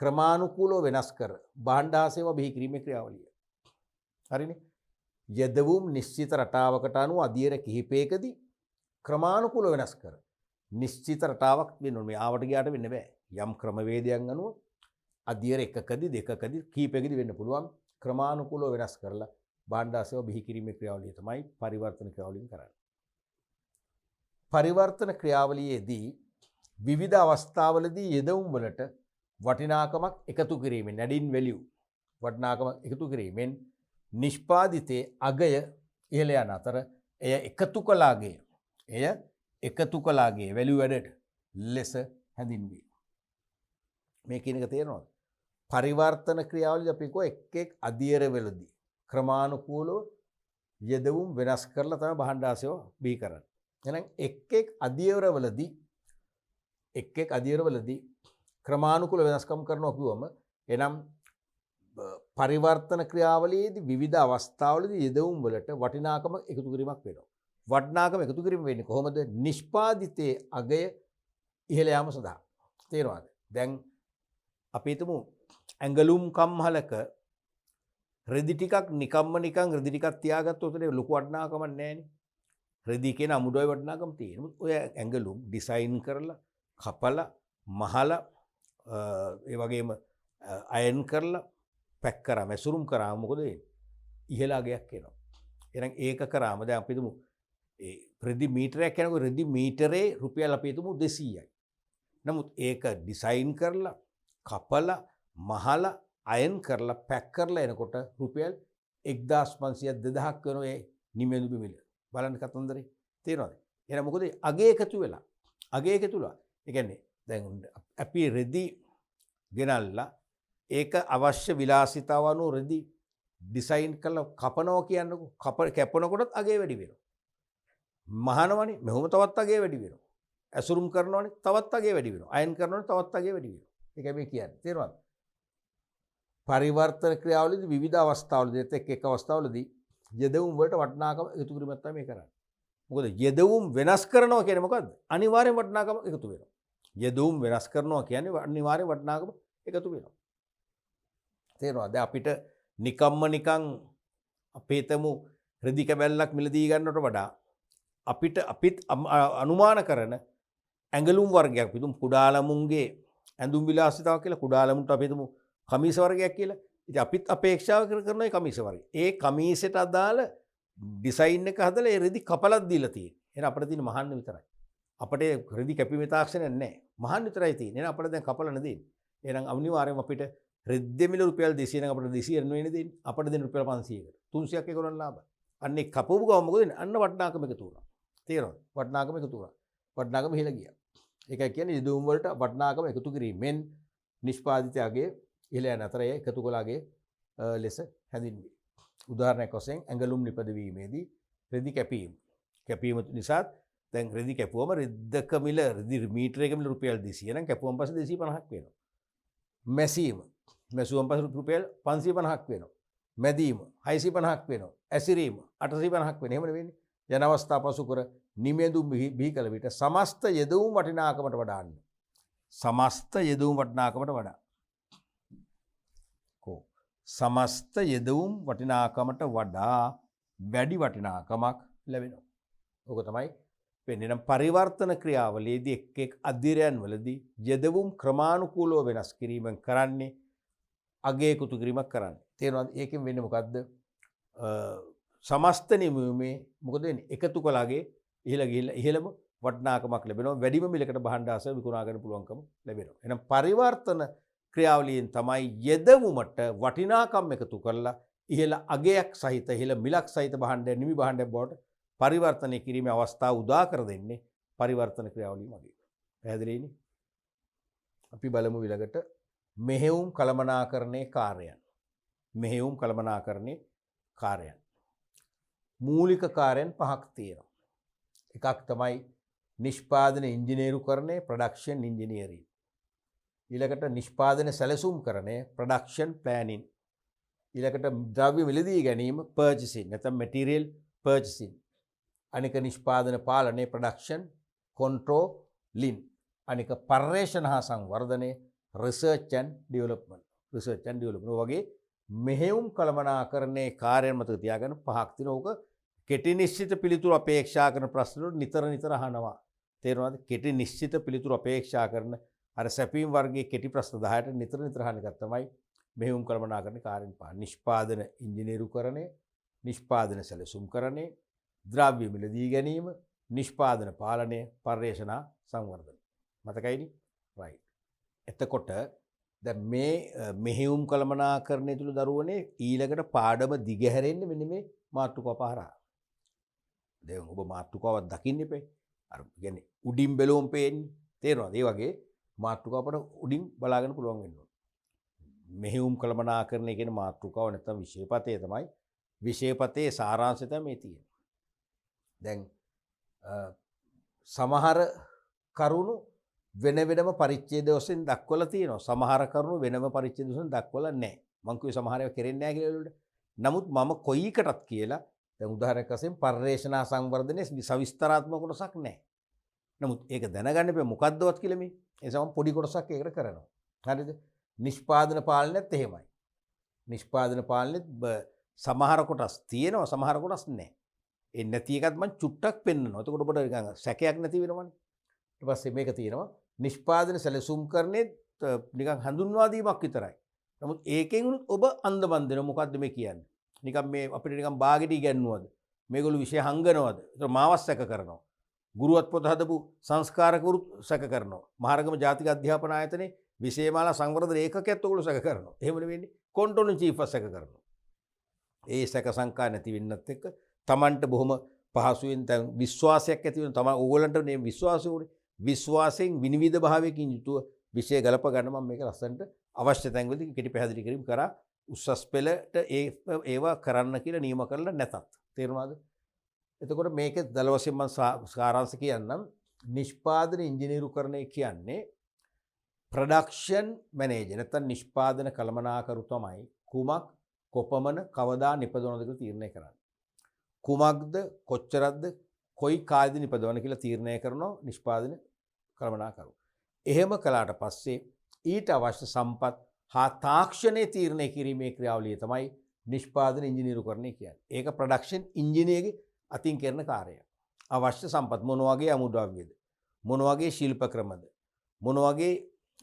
ක්‍රමානුකූලව වෙනස් කර භාණ්ඩ හා සේවා බිහි කිරීමේ ක්‍රියාවලිය. හරිනේ. යෙදවුම් නිශ්චිත රටාවකට අනුව අධියර කිහිපයකදී ක්‍රමානුකූලව වෙනස් කර නිශ්චිත රටාවක් වෙන්න ඕනේ. මේ ආවට ගියාට වෙන්න බෑ. යම් ක්‍රමවේදයන් අනුව අධියර එකකදී දෙකකදී කීපයකදී වෙන්න පුළුවන්. ක්‍රමානුකූලව වෙනස් කරලා භාණ්ඩ හා සේවා බිහි කිරීමේ ක්‍රියාවලිය තමයි පරිවර්තන ක්‍රියාවලියෙන් කරන්නේ. පරිවර්තන ක්‍රියාවලියේදී විවිධ අවස්ථාවලදී යෙදවුම් වලට වටිනාකමක් එකතු කිරීමෙන් adding value වටිනාකමක් එකතු කිරීමෙන් නිෂ්පාදිතයේ අගය ඉහළ යන අතර එය එකතු කළාගේ value added ලෙස හැඳින්වේ. මේ කියන එක තේරෙනවද? පරිවර්තන ක්‍රියාවලිය අපි කෝ එක් එක් අධියරවලදී ක්‍රමානුකූලව යෙදවුම් වෙනස් කරලා තමයි භාණ්ඩ හා සේවා බිහි කරන්නේ. එහෙනම් එක් එක් අධියරවලදී ක්‍රමානුකූල වෙනස්කම් කරනවා කිව්වම එනම් පරිවර්තන ක්‍රියාවලියේදී විවිධ අවස්ථාවලදී යෙදවුම් වලට වටිනාකම එකතු කිරීමක් වෙනවා. වටිනාකම එකතු කිරීම වෙන්නේ කොහොමද? නිෂ්පාදිතයේ අගය ඉහළ යාම සඳහා. තේරෙනවද? දැන් අපි හිතමු ඇඟලුම් කම්හලක රෙදි ටිකක් නිකන් රෙදි ටිකක් තියාගත්තොත් උතේ ලොකු වටිනාකමක් නැහැ නේ. රෙදි කියන අමුඩොයි වටිනාකම තියෙනවා. ඔය ඇඟලුම් ඩිසයින් කරලා කපලා මහලා ඒ වගේම අයන් කරලා පැක් කරා මැසුරුම් කරා මොකද වෙන්නේ? ඉහළ අගයක් එනවා. එහෙනම් ඒක කරාම දැන් අපි හිතමු ඒ රෙදි මීටරයක් යනකොට රෙදි මීටරේ රුපියල් අපි හිතමු 200යි. නමුත් ඒක ඩිසයින් කරලා කපලා මහලා අයන් කරලා පැක් කරලා එනකොට රුපියල් 1500ක් 2000ක් වෙන ඒ නිමෙදු බිමිල. බලන්න කතන්දරේ. තේරෙනවද? එහෙනම් මොකද අගේ එකතු වෙලා. අගේ එකතුලා. ඒ කියන්නේ දැන් අපි රෙදි ගෙනල්ලා ඒක අවශ්‍ය විලාසිතාව අනුව රෙදි ඩිසයින් කරලා කපනවා කියන්නකෝ. කැපනකොටත් අගේ වැඩි වෙනවා. මහනවනේ මෙහෙම තවත් අගේ වැඩි වෙනවා. ඇසුරුම් කරනවනේ තවත් අගේ වැඩි වෙනවා. අයන් කරනවනේ තවත් අගේ වැඩි වෙනවා. ඒකයි මේ කියන්නේ. තේරුණාද? පරිවර්තන ක්‍රියාවලදී විවිධ අවස්ථාවලදී එක් අවස්ථාවලදී යෙදවුම් වලට වටිනාකම එකතු කිරීමක් තමයි මේ කරන්නේ. මොකද යෙදවුම් වෙනස් කරනවා කියන්නේ මොකද්ද? අනිවාර්යෙන් වටිනාකම එකතු වෙනවා. යෙදවුම් වෙනස් කරනවා කියන්නේ අනිවාර්යෙන් වටිනාකම එකතු වෙනවා. තේරෙනවද? අපිට නිකන් අපේ තමු රෙදි කැබැල්ලක් මිලදී ගන්නවට වඩා අපිත් අනුමාන කරන ඇඟලුම් වර්ගයක් පිටුම් කුඩා ළමුන්ගේ ඇඳුම් විලාසිතාවක් කියලා කුඩා ළමුන්ට අපි හිතමු කමීස වර්ගයක් කියලා. ඉතින් අපිත් අපේක්ෂාව කරන ඒ කමීස වර්ගය. ඒ කමීසෙට අදාළ ඩිසයින් එක හදලා ඒ රෙදි කපලක් දීලා තියෙන්නේ. එහෙනම් අපිට තියෙන මහන්න විතරයි. අපිට රෙදි කැපීමේ තාක්ෂණයක් නැහැ. මහන්න විතරයි තියෙන්නේ. එහෙනම් අපිට දැන් කපලා නෙදෙන්නේ. එහෙනම් අනිවාර්යයෙන්ම අපිට රෙද්දේ මිල රුපියල් 200 නම් අපිට 200 වෙන්නේ දෙන්නේ. අපිට දෙන රුපියල් 500කට. 300ක් ඒගොල්ලන් ලාභයි. අන්නේ කපපු ගම මොකද වෙන්නේ? අන්න වටිනාකම එකතු වුණා. තේරෙනවද? වටිනාකම එකතු වුණා. වටිනාකම ඉහළ ගියා. ඒකයි කියන්නේ යෙදවුම් වලට වටිනාකම එකතු කිරීමෙන් නිෂ්පාදිත අගයේ ඉහළ යන අතර එකතු කළාගේ ලෙස හැඳින්වේ. උදාහරණයක් වශයෙන් ඇඟලුම් නිපදවීමේදී රෙදි කැපීම. කැපීම නිසා දැන් රෙදි කැපුවම රෙද්දක මිල රෙදි මීටරයක මිල රුපියල් 200 නම් කැපුවම පස්සේ 250ක් වෙනවා. මැසීම මැසුවම පස්සේ රුපියල් 550ක් වෙනවා. මැදීම 650ක් වෙනවා. ඇසිරීම 850ක් වෙනවා. එහෙම නෙවෙන්නේ. යන අවස්ථා පසු කර නිමෙදු බිහි කළ විට සමස්ත යෙදවුම් වටිනාකමට වඩා සමස්ත යෙදවුම් වටිනාකමට වඩා සමස්ත යෙදවුම් වටිනාකමට වඩා වැඩි වටිනාකමක් ලැබෙනවා. ඕක තමයි වෙන්නේ. නම් පරිවර්තන ක්‍රියාවලියේදී එක් අධිරයන් වලදී යෙදවුම් ක්‍රමානුකූලව වෙනස් කිරීමෙන් කරන්නේ අගේ එකතු කිරීමක් කරන්නේ. තේරෙනවද? ඒකෙන් වෙන්නේ මොකද්ද? සමස්ත නිමීමේ මොකද වෙන්නේ? එකතු කළාගේ ඉහළ ගිහිල්ලා ඉහළම වටිනාකමක් ලැබෙනවා. වැඩිම මිලකට භාණ්ඩ ආසව විකුණා ගන්න පුළුවන්කම ලැබෙනවා. එහෙනම් පරිවර්තන ක්‍රියාවලියෙන් තමයි යෙදවුමට වටිනාකම් එකතු කරලා ඉහළ අගයක් සහිත ඉහළ මිලක් සහිත භාණ්ඩය නිමි භාණ්ඩයක් බවට පරිවර්තනය කිරීමේ අවස්ථාව උදා කර දෙන්නේ පරිවර්තන ක්‍රියාවලිය මගින්. පැහැදිලිනේ? අපි බලමු ඊළඟට මෙහෙයුම් කළමනාකරණයේ කාර්යයන්. මෙහෙයුම් කළමනාකරණයේ කාර්යයන්. මූලික කාර්යයන් 5ක් තියෙනවා. එකක් තමයි නිෂ්පාදන ඉංජිනේරුකරණය ප්‍රොඩක්ෂන් ඉංජිනියරින්. ඊළඟට නිෂ්පාදන සැලසුම්කරණය ප්‍රොඩක්ෂන් ප්ලෑනින්. ඊළඟට ද්‍රව්‍ය මිලදී ගැනීම පර්චේසින් නැත්නම් මැටීරියල් පර්චේසින්. අනික නිෂ්පාදන පාලනය ප්‍රොඩක්ෂන් කොන්ට්‍රෝලින්. අනික පර්යේෂණ හා සංවර්ධනය research and development. Research and development වගේ මෙහෙයුම් කළමනාකරණයේ කාර්යයන් මතක තියාගන්න 5ක් තියෙනවා. ඕක කෙටි නිශ්චිත පිළිතුරු අපේක්ෂා කරන ප්‍රශ්න වල නිතර අහනවා. තේරෙනවද? කෙටි නිශ්චිත පිළිතුරු අපේක්ෂා කරන අර සැපීම් වර්ගයේ කෙටි ප්‍රශ්න 10ට නිතර අහන එක තමයි මෙහෙයුම් කළමනාකරණයේ කාර්යයන් 5. නිෂ්පාදන ඉංජිනේරුකරණය, නිෂ්පාදන සැලසුම්කරණය, ද්‍රව්‍ය මිලදී ගැනීම, නිෂ්පාදන පාලනය, පර්යේෂණ සංවර්ධන. මතකයිනි? right. එතකොට දැන් මේ මෙහෙයුම් කළමනාකරණය තුල දරුවනේ ඊළඟට පාඩම දිගහැරෙන්නේ මෙන්න මේ මාතෘකාව පහරා. දැන් ඔබ මාතෘකාවක් දකින්න එපේ. අර කියන්නේ උඩින් බැලුවම පේන්නේ. තේරෙනවද? ඒ වගේ මාතෘකාවට උඩින් බලාගෙන පුළුවන් වෙන්න ඕන. මෙහෙයුම් කළමනාකරණය කියන මාතෘකාව නැත්නම් විෂයපතේ තමයි. විෂයපතේ සාරාංශය තමයි මේ තියෙන්නේ. දැන් සමහර කරුණු වෙනම පරිච්ඡේද වශයෙන් දක්වලා තියෙනවා. සමහර කරුණු වෙනම පරිච්ඡේද වශයෙන් දක්වලා නැහැ. මම කිව්වේ සමහර ඒවා කෙරෙන්නේ නැහැ කියලා වලට. නමුත් මම කොයි එකටත් කියලා දැන් උදාහරණයක් වශයෙන් පර්යේෂණ සංවර්ධනයේ සවිස්තරාත්මක කොටසක් නැහැ. නමුත් ඒක දැනගන්න එපා මොකද්දවත් කියලා මේ. ඒ නිසා මම පොඩි කොටසක් ඒකට කරනවා. හරිද? නිෂ්පාදන පාලනයත් එහෙමයි. නිෂ්පාදන පාලනෙත් සමහර කොටස් තියෙනවා සමහර කොටස් නැහැ. ඒ නැති එකත් මම චුට්ටක් පෙන්නනවා. එතකොට ඔබට නිකන් සැකයක් නැති වෙනවනේ. ඊට පස්සේ මේක තියෙනවා නිෂ්පාදන සැලසුම්කරණයේ නිකන් හඳුන්වා දීමක් විතරයි. නමුත් ඒකෙන් ඔබ අන්දමන් දෙන මොකද්ද මේ කියන්නේ? නිකන් මේ අපිට නිකන් බාගෙට ඉගන්නුවද? මේගොල්ලෝ විෂය හංගනවද? ඒතර මාවත් සැක කරනවා. ගුරුවත් පොත හදපු සංස්කාරකවරු සැක කරනවා. මහරගම ජාතික අධ්‍යාපන ආයතනයේ විෂයමාලා සංවර්ධන ඒකකයත් ඔයගොල්ලෝ සැක කරනවා. එහෙම නෙවෙන්නේ. කොන්ට්‍රෝලින් චීෆ් සැක කරනවා. ඒ සැක සංකා නැති වෙන්නත් එක්ක Tamanට බොහොම පහසුවෙන් දැන් විශ්වාසයක් ඇති වෙන තමයි ඕගොල්ලන්ට මේ විශ්වාසය උනේ. විශ්වාසයෙන් විනිවිද භාවයකින් යුතුව විෂය ගලප ගන්න මම මේක ලස්සනට අවශ්‍ය තැන්වලදී කෙටි පැහැදිලි කිරීම කරා. උසස් පෙළට ඒවා කරන්න කියලා නියම කරලා නැතත්. තේරුණාද? එතකොට මේකේ දල වශයෙන් මම සාරාංශ කියන්නම්. නිෂ්පාදන ඉංජිනේරුකරණය කියන්නේ ප්‍රොඩක්ෂන් මැනේජර් නැත්නම් නිෂ්පාදන කළමනාකරු තමයි කුමක් කොපමණ කවදා නිපදවනද කියලා තීරණය කරන්නේ. කුමක්ද කොච්චරක්ද කොයි කාලෙදි නිපදවන කියලා තීරණය කරනවා නිෂ්පාදන කළමනාකරු. එහෙම කළාට පස්සේ ඊට අවශ්‍ය සම්පත් හා තාක්ෂණයේ තීරණය කිරීමේ ක්‍රියාවලිය තමයි නිෂ්පාදන ඉංජිනේරුකරණය කියන්නේ. ඒක ප්‍රොඩක්ෂන් ඉංජිනේරගේ අතින් කරන කාර්යයක්. අවශ්‍ය සම්පත් මොන වගේ අමුද්‍රව්‍යද? මොන වගේ ශිල්ප ක්‍රමද? මොන වගේ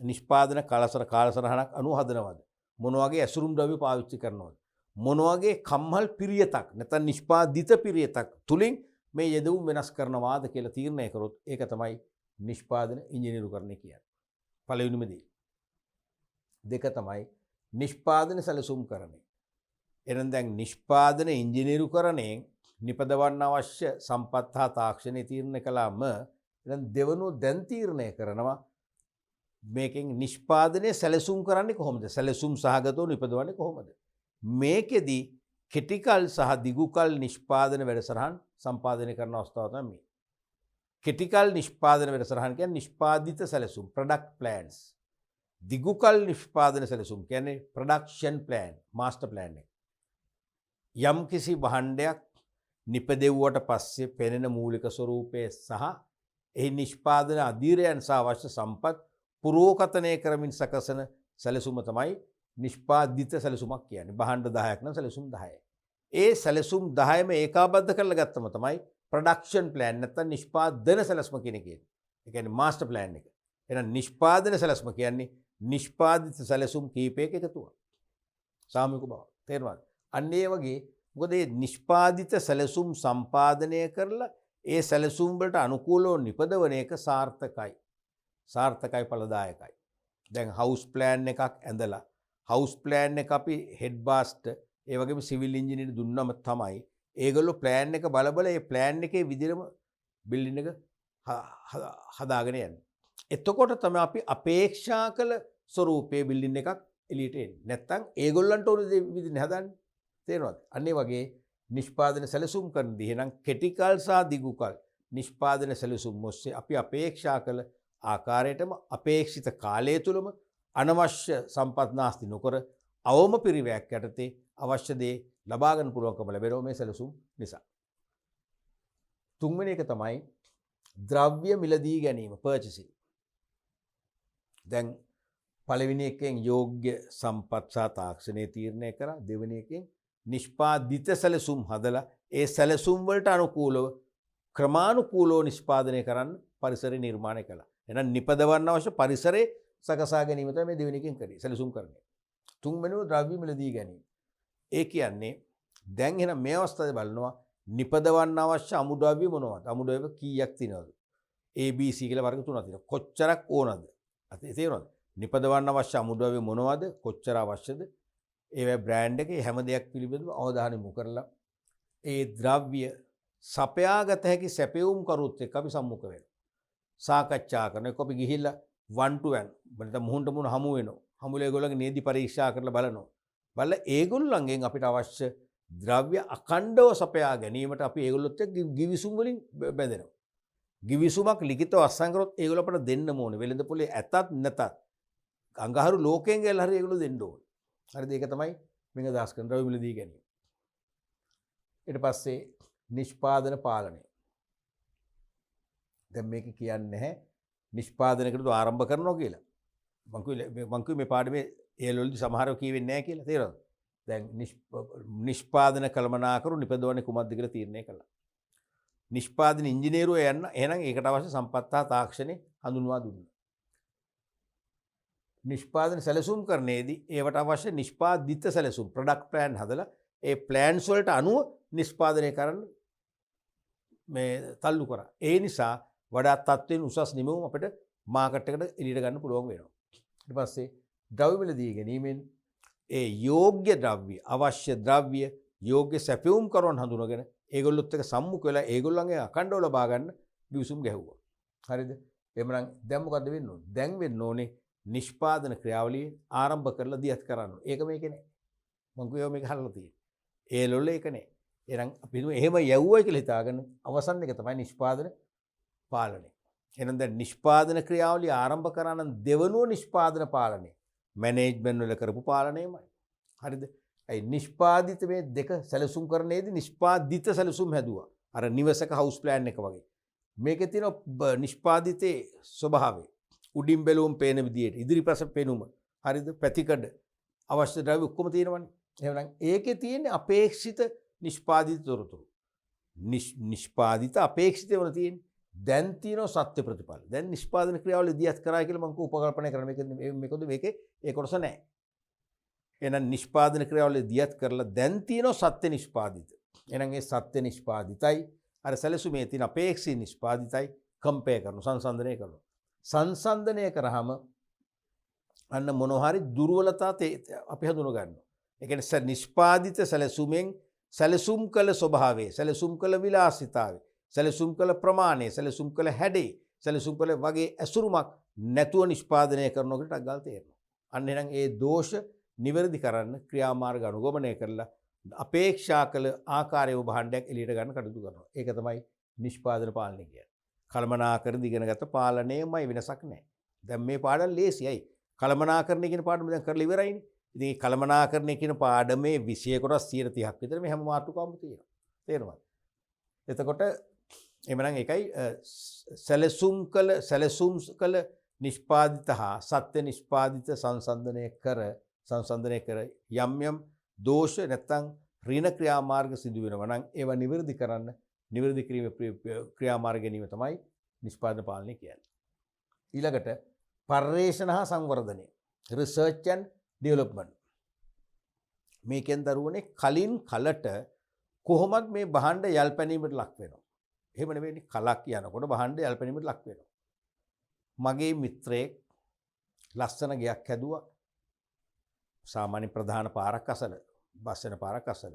නිෂ්පාදන කාලසටහනක් අනුව හදනවද? මොන වගේ ඇසුරුම් ද්‍රව්‍ය පාවිච්චි කරනවද? මොන වගේ කම්හල් පිරියතක් නැත්නම් නිෂ්පාදිත පිරියතක් තුලින් මේ යෙදවුම් වෙනස් කරනවාද කියලා තීරණය කරොත් ඒක තමයි නිෂ්පාදන ඉංජිනේරුකරණය කියන්නේ. පළවෙනිම දේ. දෙක තමයි නිෂ්පාදන සැලසුම්කරණය. එහෙනම් දැන් නිෂ්පාදන ඉංජිනේරුකරණයෙන් නිපදවන්න අවශ්‍ය සම්පත් හා තාක්ෂණය තීරණය කළාම එහෙනම් දෙවනුව දැන් තීරණය කරනවා මේකෙන් නිෂ්පාදනය සැලසුම් කරන්නේ කොහොමද? සැලසුම් සහගතව නිපදවන්නේ කොහොමද? මේකෙදි කෙටිකල් සහ දිගුකල් නිෂ්පාදන වැඩසටහන් සම්පාදනය කරන අවස්ථාව තමයි මේ. කෙටිකල් නිෂ්පාදන වැඩසටහන් කියන්නේ නිෂ්පාදිත සැලසුම් ප්‍රොඩක්ට් ප්ලෑන්ස්. දිගුකල් නිෂ්පාදන සැලසුම් කියන්නේ ප්‍රොඩක්ෂන් ප්ලෑන් මාස්ටර් ප්ලෑන් එක. යම් කිසි භාණ්ඩයක් නිපදෙව්වට පස්සේ පෙනෙන මූලික ස්වરૂපය සහ එහි නිෂ්පාදන අධීරයන් සහ අවශ්‍ය සම්පත් පුරෝකතනය කරමින් සකසන සැලසුම තමයි නිෂ්පාදිත සැලසුමක් කියන්නේ. භාණ්ඩ 10ක් නම් සැලසුම් 10යි. ඒ සැලසුම් 10ම ඒකාබද්ධ කරලා ගත්තම තමයි ප්‍රොඩක්ෂන් ප්ලෑන් නැත්නම් නිෂ්පාදන සැලසුම කියන එක. ඒ කියන්නේ මාස්ටර් ප්ලෑන් එක. එහෙනම් නිෂ්පාදන සැලසුම කියන්නේ නිෂ්පාදිත සැලසුම් කීපයක එකතුවක්. සාමූහික බව. තේරුණාද? අන්න ඒ වගේ මොකද මේ නිෂ්පාදිත සැලසුම් සම්පාදනය කරලා ඒ සැලසුම් වලට අනුකූලව නිපදවන එක සාර්ථකයි. සාර්ථකයි ඵලදායකයි. දැන් හවුස් ප්ලෑන් එකක් ඇඳලා හවුස් ප්ලෑන් එක අපි හෙඩ් බාස්ටර් ඒ වගේම සිවිල් ඉංජිනේර දුන්නම තමයි ඒගොල්ලෝ ප්ලෑන් එක බලබල ඒ ප්ලෑන් එකේ විදිහටම බිල්ඩින් එක හදාගෙන යන්නේ. එතකොට තමයි අපි අපේක්ෂා කළ ස්වරූපයේ බිල්ඩින් එකක් එළියට එන්නේ. නැත්තම් ඒගොල්ලන්ට ඕන දේ විදිහට හදන්නේ. තේරෙනවද? අන්න ඒ වගේ නිෂ්පාදන සැලසුම් කරන දේ නම් කෙටිකල් සහ දිගුකල් නිෂ්පාදන සැලසුම් ඔස්සේ අපි අපේක්ෂා කළ ආකාරයටම අපේක්ෂිත කාලය තුළම අනවශ්‍ය සම්පත් නාස්ති නොකර අවම පිරිවැයක් යටතේ අවශ්‍ය දේ ලබා ගන්න පුළුවන්කම ලැබෙනවා මේ සැලසුම් නිසා. තුන්වෙනි එක තමයි ද්‍රව්‍ය මිලදී ගැනීම purchasing. දැන් පළවෙනි එකෙන් යෝග්‍ය සම්පත් සහ තාක්ෂණය තීරණය කරා. දෙවෙනි එකෙන් නිෂ්පාදිත සැලසුම් හදලා ඒ සැලසුම් වලට අනුකූලව ක්‍රමානුකූලව නිෂ්පාදනය කරන්න පරිසරය නිර්මාණය කළා. එහෙනම් නිපදවන්න අවශ්‍ය පරිසරය සකසා ගැනීම තමයි මේ දෙවෙනි එකෙන් කරේ. සැලසුම් කරන්නේ. තුන්වෙනිව ද්‍රව්‍ය මිලදී ගැනීම. ඒ කියන්නේ දැන් එහෙනම් මේ අවස්ථාවේ බලනවා නිපදවන්න අවශ්‍ය අමුද්‍රව්‍ය මොනවද? අමුද්‍රව්‍ය කීයක් තියෙනවද? ABC කියලා වර්ග තුනක් තියෙනවා. කොච්චරක් ඕනද? තේරෙනවද? නිපදවන්න අවශ්‍ය අමුද්‍රව්‍ය මොනවද? කොච්චර අවශ්‍යද? ඒවැ බ්‍රෑන්ඩ් එකේ හැම දෙයක් පිළිබඳව අවධානය යොමු කරලා ඒ ද්‍රව්‍ය සපයාගත හැකි සැපයුම් කරුත් එක්ක අපි සම්මුඛ වෙනවා. සාකච්ඡා කරනවා. එක්ක අපි ගිහිල්ලා 1 to 1 නැත්නම් මුහුණට මුහුණ හමු වෙනවා. හමුලා ඒගොල්ලන්ගේ නීති පරීක්ෂා කරලා බලනවා. බලලා ඒගොල්ලන්ගෙන් අපිට අවශ්‍ය ද්‍රව්‍ය අඛණ්ඩව සපයා ගැනීමට අපි ඒගොල්ලොත් එක්ක ගිවිසුම් වලින් බැඳෙනවා. ගිවිසුමක් ලිඛිතව අත්සන් කරොත් ඒගොල්ලෝ අපට දෙන්න ඕනේ. වෙළඳ පොලේ ඇතත් නැතත් අඟහරු ලෝකයෙන් ගිහලා හරි ඒගොල්ලෝ දෙන්න ඕනේ. හරිද? ඒක තමයි මෙන්න දාස් කරන ද්‍රව්‍ය මිලදී ගැනීම. ඊට පස්සේ නිෂ්පාදන පාලනය. දැන් මේක කියන්නේ නැහැ නිෂ්පාදනයකට ආරම්භ කරනවා කියලා. මං කිව්වේ මේ පාඩමේ ඒවලුදී සමහරව කියවෙන්නේ නැහැ කියලා. තේරෙනවද? දැන් නිෂ්පාදන කළමනාකරු නිපදවන්නේ කුමක්ද කියලා තීරණය කළා. නිෂ්පාදන ඉංජිනේරුවෝ යන්න එහෙනම් ඒකට අවශ්‍ය සම්පත් හා තාක්ෂණේ හඳුන්වා දුන්නා. නිෂ්පාදන සැලසුම් කරන්නේදී ඒවට අවශ්‍ය නිෂ්පාදිත සැලසුම් ප්‍රොඩක්ට් ප්ලෑන් හදලා ඒ ප්ලෑන්ස් වලට අනුව නිෂ්පාදනය කරන්න මේ තල්ලු කරා. ඒ නිසා වඩා තත්ත්වයෙන් උසස් නිමවුම් අපිට මාකට් එකට එළියට ගන්න පුළුවන් වෙනවා. ඊට පස්සේ ද්‍රව්‍ය මිලදී ගැනීමෙන් ඒ යෝග්‍ය ද්‍රව්‍ය අවශ්‍ය ද්‍රව්‍ය යෝග්‍ය සැපයුම් කරන හඳුනගෙන ඒගොල්ලොත් එක්ක සම්මුඛ වෙලා ඒගොල්ලන්ගේ අඛණ්ඩව ලබා ගන්න විසුම් ගැහුවා. හරිද? එහෙමනම් දැන් මොකද්ද වෙන්න ඕනේ? දැන් වෙන්න ඕනේ නිෂ්පාදන ක්‍රියාවලිය ආරම්භ කරලා දියත් කරන්න. ඒක මේකේ නෑ. මං කියව මේක හරලා තියෙන්නේ. ඒ ලොල්ල ඒක නෑ. එහෙනම් අපි එහෙම යවුවයි කියලා හිතාගෙන අවසන් එක තමයි නිෂ්පාදන පාලනය. එහෙනම් දැන් නිෂ්පාදන ක්‍රියාවලිය ආරම්භ කරා නම් දෙවනුව නිෂ්පාදන පාලනය. මැනේජ්මන්ට් වල කරපු පාලනයමයි. හරිද? ඒ නිෂ්පාදිත මේ දෙක සැලසුම් කරන්නේදී නිෂ්පාදිත සැලසුම් හැදුවා. අර නිවසක හවුස් ප්ලෑන් එක වගේ. මේකේ තියෙන නිෂ්පාදිතේ ස්වභාවය. උඩින් බැලුවම පේන විදියට ඉදිරිපස පෙනුම. හරිද? පැතිකඩ අවශ්‍ය ද්‍රව්‍ය ඔක්කොම තියෙනවනේ. එහෙනම් ඒකේ තියෙන්නේ අපේක්ෂිත නිෂ්පාදිත තොරතුරු. නිෂ්පාදිත අපේක්ෂිත වල තියෙන්නේ. දැන් තියෙනවා සත්‍ය ප්‍රතිඵල. දැන් නිෂ්පාදන ක්‍රියාවලිය දියත් කරා කියලා මම උපකල්පනය කරා. මේකේ ඒ කොටස නැහැ. එහෙනම් නිෂ්පාදන ක්‍රියාවලිය දියත් කරලා දැන් තියෙනවා සත්‍ය නිෂ්පාදිත. එහෙනම් ඒ සත්‍ය නිෂ්පාදිතයි අර සැලසුමේ තියෙන අපේක්ෂිත නිෂ්පාදිතයි කම්පෙයාර් කරනවා සංසන්දනය කරනවා. සංසන්දනය කරාම අන්න මොනවා හරි දුර්වලතා අපි හඳුන ගන්නවා. ඒ කියන්නේ නිෂ්පාදිත සැලසුමෙන් සැලසුම් කළ ස්වභාවය, සැලසුම් කළ විලාසිතාවය, සැලසුම් කළ ප්‍රමාණය, සැලසුම් කළ හැඩේ, සැලසුම් කළ වගේ ඇසුරුමක් නැතුව නිෂ්පාදනය කරනකොට අග්ගල් තේරෙනවා. අන්න එහෙනම් ඒ දෝෂ නිවැරදි කරන්න ක්‍රියාමාර්ග අනුගමනය කරලා අපේක්ෂා කළ ආකාරයේ භාණ්ඩයක් එළියට ගන්න කටයුතු කරනවා. ඒක තමයි නිෂ්පාදන පාලනය කියන්නේ. කළමනාකරන ඉගෙනගත්ත පාලනයමයි වෙනසක් නැහැ. දැන් මේ පාඩම් ලේසියයි. කළමනාකරණය කියන පාඩම දැන් කරලා ඉවරයිනේ. ඉතින් මේ කළමනාකරණය කියන පාඩමේ විෂය කොටස් 30%ක් විතර මේ හැම මාතෘකාවම තියෙනවා. තේරුණාද? එතකොට එමනම් ඒකයි සැලසුම් කළ නිෂ්පාදිත හා සත්‍ය නිෂ්පාදිත සංසන්දනය කර යම් යම් දෝෂ නැත්නම් ඍණ ක්‍රියාමාර්ග සිදු වෙනවා නම් ඒවා නිවැරදි කරන්න නිවැරදි කිරීම ක්‍රියාමාර්ග ගැනීම තමයි නිෂ්පාදන පාලනය කියන්නේ. ඊළඟට පර්යේෂණ හා සංවර්ධනය රිසර්ච් ඇන්ඩ් ඩෙවලොප්මන්ට්. මේකෙන් දරුවනේ කලින් කලට කොහොමද මේ භාණ්ඩ යල්පැනීමට ලක් වෙනවා. එහෙම නෙවෙයි කලක් යනකොට භාණ්ඩ යල්පැනීමට ලක් වෙනවා. මගේ මිත්‍රයෙක් ලස්සන ගෙයක් හැදුවා. සාමාන්‍ය ප්‍රධාන පාරක් අසල, බස් යන පාරක් අසල.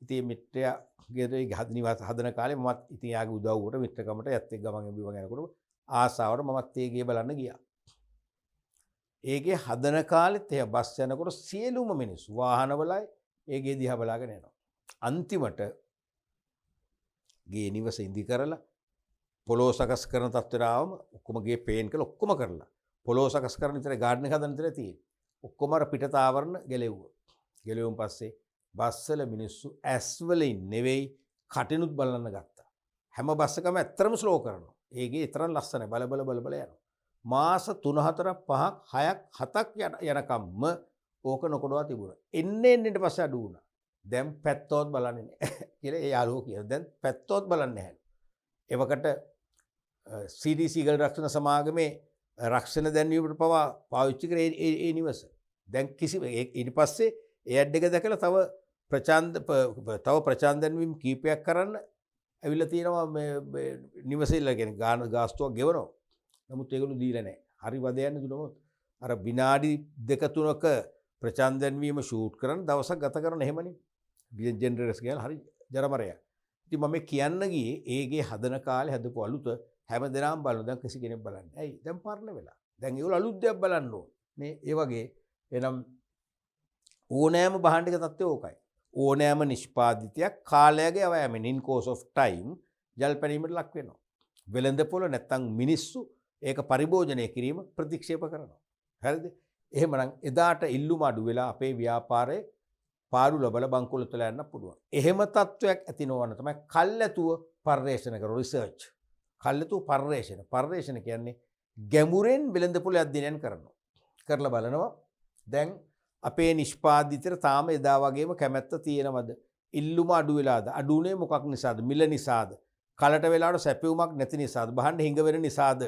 ඉතින් මිත්‍රයා ගෙදර නිවාස හදන කාලේ මමත් ඉතින් යාගේ උදව්වට මිත්‍රකමට යත් එක්ක ගමන් එඹිව යනකොට ආසාවට මමත් ඒ ගේ බලන්න ගියා. ඒකේ හදන කාලෙත් එයා බස් යනකොට සියලුම මිනිස්සු වාහනවලයි ඒ ගේ දිහා බලාගෙන යනවා. අන්තිමට ගේ නිවස ඉදි කරලා පොළොව සකස් කරන තත්ත්වයට ආවම ඔක්කොම ගේ පේන් කරලා ඔක්කොම කරලා පොළොව සකස් කරන විතර ගාඩන් එක හදන විතර තියෙන්නේ. ඔක්කොම අර පිටත ආවරණ ගැලෙව්වා. ගැලෙවුම් පස්සේ බස්වල මිනිස්සු ඇස් වලින් නෙවෙයි කටිනුත් බලන්න ගත්තා. හැම බස් එකම ඇත්තටම ස්ලෝ කරනවා. ඒකේ තරම් ලස්සනයි බල යනවා. මාස 3 4 5ක් 6ක් 7ක් යනකම්ම ඕක නොකොඩවා තිබුණා. එන්නේ ඊට පස්සේ අඩු වුණා. දැන් පැත්තවත් බලන්නේ නැහැ කියලා ඒ යාළුවෝ කියනවා. දැන් පැත්තවත් බලන්නේ නැහැ. එවකට CDC ගල් රක්ෂණ සමාගමේ රක්ෂණ දැන්වීමට පවා පාවිච්චි කරේ ඒ නිවස. දැන් කිසි ඊට පස්සේ ඒ ඇඩ් එක දැකලා තව ප්‍රචාන්ද දැන්වීම් කීපයක් කරන්න ඇවිල්ලා තියෙනවා මේ නිවසෙල්ලා කියන්නේ ගාස්තුවක් ගෙවනවා. නමුත් ඒගොල්ලෝ දීලා නැහැ. හරි වද යන්නේ දුනොත් අර විනාඩි 2-3ක ප්‍රචාන්ද දැන්වීම ෂූට් කරන දවසක් ගත කරන එහෙමනේ. ජෙනරේටර්ස් ගිහලා හරි ජරමරයක්. ඉතින් මම කියන්න ගියේ ඒගේ හදන කාලේ හදපු අලුත හැමදෙනාම බලන දැන් කිසි කෙනෙක් බලන්නේ. ඇයි? දැන් පරණ වෙලා. දැන් ඒගොල්ලෝ අලුත් දෙයක් බලන්න ඕන. නේ ඒ වගේ එනම් ඕනෑම භාණ්ඩික තත්ත්වය ඕකයි. ඕනෑම නිෂ්පාදිතයක් කාලයගේ අවයමෙන් in course of time ජල් පැනීමට ලක් වෙනවා. වෙළඳපොළ නැත්තම් මිනිස්සු ඒක පරිභෝජනය කිරීම ප්‍රතික්ෂේප කරනවා. හරිද? එහෙමනම් එදාට ඉල්ලුම අඩු වෙලා අපේ ව්‍යාපාරයේ පාඩු ලබල බංකොලොත් වල යන්න පුළුවන්. එහෙම තත්වයක් ඇති නොවන තමයි කල්ැතුව පර්යේෂණ කර රිසර්ච්. කල්ැතුව පර්යේෂණ. පර්යේෂණ කියන්නේ ගැඹුරෙන් වෙළඳපොළ අධ්‍යයනය කරනවා. කරලා බලනවා දැන් අපේ නිෂ්පාදිතයට තාම එදා වගේම කැමැත්ත තියෙනවද? ඉල්ලුම අඩු වෙලාද? අඩුනේ මොකක් නිසාද? මිල නිසාද? කලට වෙලාවට සැපයුමක් නැති නිසාද? බහන්න හිඟ වෙන නිසාද?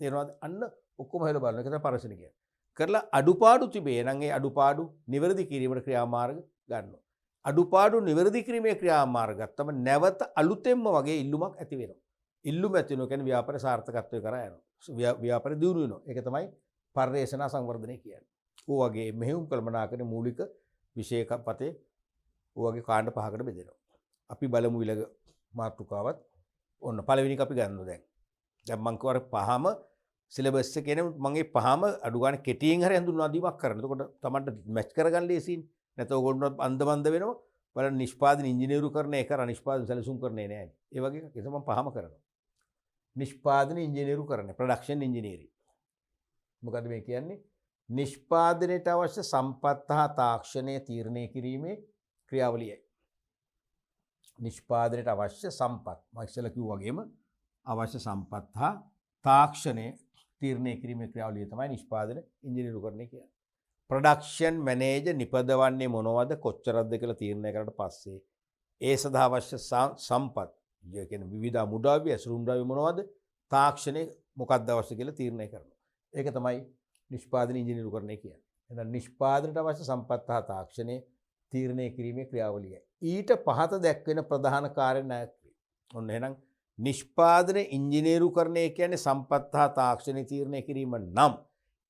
තේරෙනවද? අන්න ඔක්කොම හොයලා බලන එක තමයි පරිශන කියන්නේ. කරලා අඩුපාඩු තිබේ නම් ඒ අඩුපාඩු නිවැරදි කිරීමට ක්‍රියාමාර්ග ගන්නවා. අඩුපාඩු නිවැරදි කිරීමේ ක්‍රියාමාර්ග ගත්තම නැවත අලුතෙන්ම වගේ ඉල්ලුමක් ඇති වෙනවා. ඉල්ලුම ඇති වෙනවා කියන්නේ ව්‍යාපාර සාර්ථකත්වය කරා යනවා. ව්‍යාපාර දියුණු වෙනවා. ඒක තමයි පර්යේෂණ සංවර්ධනය කියන්නේ. ඕ වගේ මෙහෙයුම් කළමනාකරන මූලික විෂයක පතේ ඕ වගේ කාණ්ඩ 5කට බෙදෙනවා. අපි බලමු ඊළඟ මාතෘකාවත්. ඔන්න පළවෙනි එක අපි ගන්නවා දැන්. දැන් මම කවර පහම සිලබස් එකේ නේ මම මේ පහම අඩු ගන්න කෙටියෙන් හරි හඳුන්වා දීමක් කරනවා. එතකොට තමන්ට මැච් කරගන්න ලේසියිනේ. නැත්නම් ඕගොල්ලෝ අන්දමන්ද වෙනවා. බලන්න නිෂ්පාදන ඉංජිනේරු කරන එක අර නිෂ්පාදන සැලසුම් කරන්නේ නැහැ. ඒ වගේ එකක්. ඒක මම පහම කරනවා. නිෂ්පාදන ඉංජිනේරු කරන්නේ ප්‍රොඩක්ෂන් ඉංජිනේරින්. මොකද මේ කියන්නේ? නිෂ්පාදනයට අවශ්‍ය සම්පත් හා තාක්ෂණය තීරණය කිරීමේ ක්‍රියාවලියයි. නිෂ්පාදනයට අවශ්‍ය සම්පත් මම ඉස්සෙල්ලා කිව්වා වගේම අවශ්‍ය සම්පත් හා තාක්ෂණය තීරණය කිරීමේ ක්‍රියාවලිය තමයි නිෂ්පාදන ඉංජිනේරුකරණය කියන්නේ. ප්‍රොඩක්ෂන් මැනේජර් නිපදවන්නේ මොනවද කොච්චරද කියලා තීරණය කරලා පස්සේ ඒ සඳහා අවශ්‍ය සම්පත් කියන්නේ විවිධ මුද්‍රාව්‍ය ඇසුරුම් ද්‍රව්‍ය මොනවද තාක්ෂණය මොකක්ද අවශ්‍ය කියලා තීරණය කරනවා. ඒක තමයි නිෂ්පාදන ඉංජිනේරුකරණය කියන්නේ. එහෙනම් නිෂ්පාදනයට අවශ්‍ය සම්පත් හා තාක්ෂණය තීරණය කිරීමේ ක්‍රියාවලියයි. ඊට පහත දැක්වෙන ප්‍රධාන කාර්ය නායකත්වය. ඔන්න එහෙනම් නිෂ්පාදන ඉංජිනේරුකරණය කියන්නේ සම්පත් හා තාක්ෂණය තීරණය කිරීම නම්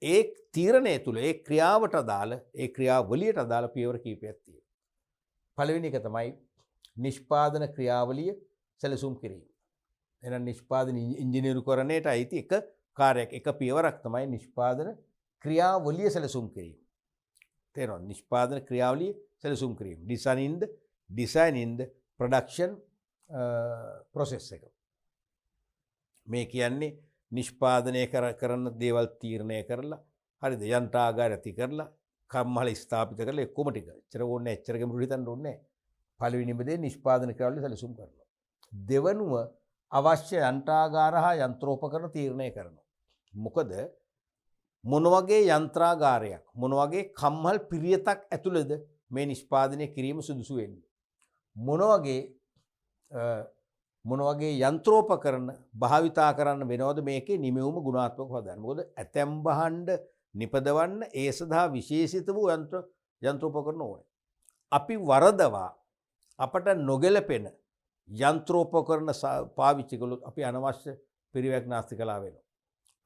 ඒ තීරණය තුළ ඒ ක්‍රියාවට අදාළ ඒ ක්‍රියාවලියට අදාළ පියවර කීපයක් තියෙනවා. පළවෙනි එක තමයි නිෂ්පාදන ක්‍රියාවලිය සැලසුම් කිරීම. එහෙනම් නිෂ්පාදන ඉංජිනේරුකරණයට අයිති එක කාර්යයක් එක පියවරක් තමයි නිෂ්පාදන ක්‍රියාවලිය සැලසුම් කිරීම. තේරෙනවද? නිෂ්පාදන ක්‍රියාවලිය සැලසුම් කිරීම. design in the production process එක. මේ කියන්නේ නිෂ්පාදනය කරන දේවල් තීරණය කරලා හරිද යන්ත්‍රාගාර ඇති කරලා කම්මල ස්ථාපිත කරලා එක්කම ටික. එච්චර ඕනේ එච්චර ගැඹුරු හිතන්න ඕනේ නැහැ. පළවෙනිම දේ නිෂ්පාදන ක්‍රියාවලිය සැලසුම් කරනවා. දෙවනුව අවශ්‍ය යන්ත්‍රාගාර හා යන්ත්‍රෝපකරණ තීරණය කරනවා. මොකද මොන වගේ යන්ත්‍රාගාරයක් මොන වගේ කම්හල් පිරියතක් ඇතුළේද මේ නිෂ්පාදනය කිරීම සුදුසු වෙන්නේ. මොන වගේ යන්ත්‍රෝපකරණ භාවිතා කරන්න වෙනවද මේකේ නිමෙවුම ගුණාත්මක හදන්න. මොකද ඇතැම් භාණ්ඩ නිපදවන්න ඒ සඳහා විශේෂිත වූ යන්ත්‍රෝපකරණ ඕනේ. අපි වරදවා අපට නොගැලපෙන යන්ත්‍රෝපකරණ පාවිච්චි කළොත් අපි අනවශ්‍ය පිරිවැයක් නාස්ති කළා වෙනවා.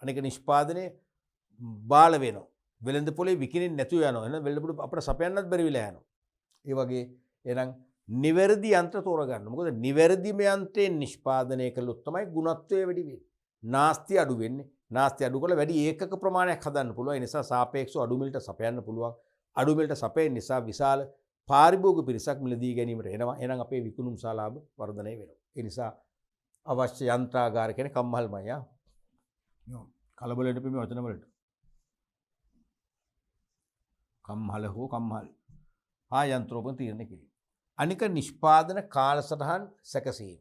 අනික නිෂ්පාදනයේ බාල වෙනවා. වෙළඳ පොලේ විකිණෙන්නේ නැතුව යනවා. එහෙනම් වෙළඳ පොළ අපිට සපයන්නත් බැරි වෙලා යනවා. ඒ වගේ එහෙනම් නිවැරදි යන්ත්‍ර තෝරගන්න. මොකද නිවැරදිම යන්ත්‍රයෙන් නිෂ්පාදනය කළොත් තමයි ගුණත්වය වැඩි වෙන්නේ. නාස්ති අඩු වෙන්නේ. නාස්ති අඩු කරලා වැඩි ඒකක ප්‍රමාණයක් හදන්න පුළුවන්. ඒ නිසා සාපේක්ෂව අඩු මිලට සපයන්න පුළුවන්. අඩු මිලට සපයන නිසා විශාල පාරිභෝගික පිරිසක් මිලදී ගැනීමට එනවා. එහෙනම් අපේ විකුණුම් ශාලාව වර්ධනය වෙනවා. ඒ නිසා අවශ්‍ය යන්ත්‍රාගාර කියන්නේ කම්මල්මයි ආ. කලබලෙට පිමි වචන වලට. කම්හල හෝ කම්හල්. යන්ත්‍රෝපකරණ තීරණය කිරීම. අනික නිෂ්පාදන කාලසටහන් සැකසීම.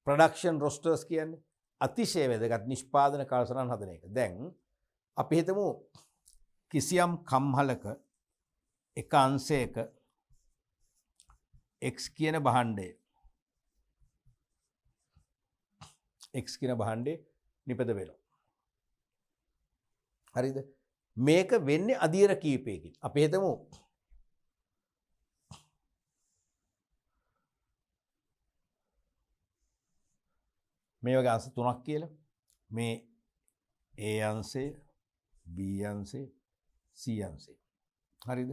ප්‍රොඩක්ෂන් රොස්ටර්ස් කියන්නේ අතිශය වැදගත් නිෂ්පාදන කාලසටහන් හදන එක. දැන් අපි හිතමු කිසියම් කම්හලක එක අංශයක x කියන භාණ්ඩය නිපද වෙනවා. හරිද? මේක වෙන්නේ අදියර කීපයකින්. අපි හිතමු මේ වගේ අංශ තුනක් කියලා. මේ A අංශය, B අංශය, C අංශය. හරිද?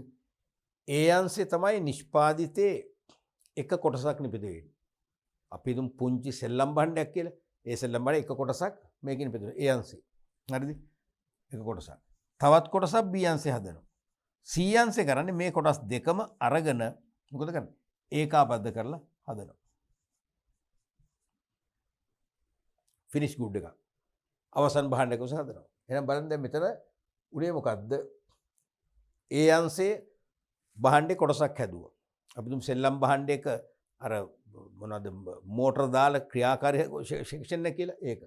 A අංශය තමයි නිෂ්පාදිතේ එක කොටසක් නිපද වෙන්නේ. අපි හිතමු පුංචි සෙල්ලම් භාණ්ඩයක් කියලා. ඒ සෙල්ලම් භාණ්ඩේ එක කොටසක් මේකෙන් නිපද වෙනවා. A අංශය. හරිද? එක කොටසක්. තවත් කොටසක් B අංශය හදනවා. C අංශය කරන්නේ මේ කොටස් දෙකම අරගෙන මොකද කරන්නේ? ඒකාබද්ධ කරලා හදනවා. ෆිනිෂ් ගුඩ් එකක්. අවසන් භාණ්ඩයක උස හදනවා. එහෙනම් බලන්න දැන් මෙතන උනේ මොකද්ද? ඒ අංශයේ භාණ්ඩේ කොටසක් හැදුවා. අපි තුමු සෙල්ලම් භාණ්ඩයක අර මොනවද මෝටර දාලා ක්‍රියාකාරී සෙක්ෂන් එක කියලා ඒක.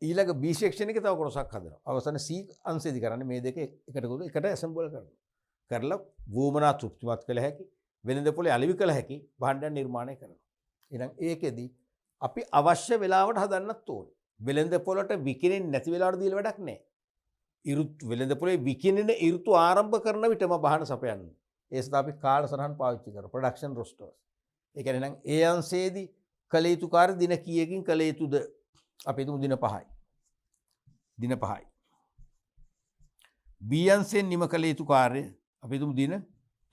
ඊළඟ B සෙක්ෂන් එකේ තව කොටසක් හදනවා. අවසන් C අංශයේදී කරන්නේ මේ දෙක එකට ඇසෙම්බල් කරනවා. කරලා වුමනා තෘප්තිමත් කළ හැකි වෙළඳ පොලේ අලෙවි කළ හැකි භාණ්ඩයක් නිර්මාණය කරනවා. එහෙනම් ඒකෙදී අපි අවශ්‍ය වෙලාවට හදන්නත් ඕනේ. වෙළඳ පොළට විකිණෙන්නේ නැති වෙලාවට දීලා වැඩක් නැහැ. වෙළඳ පොලේ විකිණෙන ඍතු ආරම්භ කරන විටම බහන සපයන්න. ඒ සඳහා අපි කාලසටහන් පාවිච්චි කරනවා. ප්‍රොඩක්ෂන් රොස්ටර්ස්. ඒ කියන්නේ නම් ඒ අංශයේදී කළ යුතු කාර්ය දින කීයකින් කළ යුතුද? අපි හිතමු දින 5යි. දින 5යි. B අංශයෙන් නිම කළ යුතු කාර්ය අපි හිතමු දින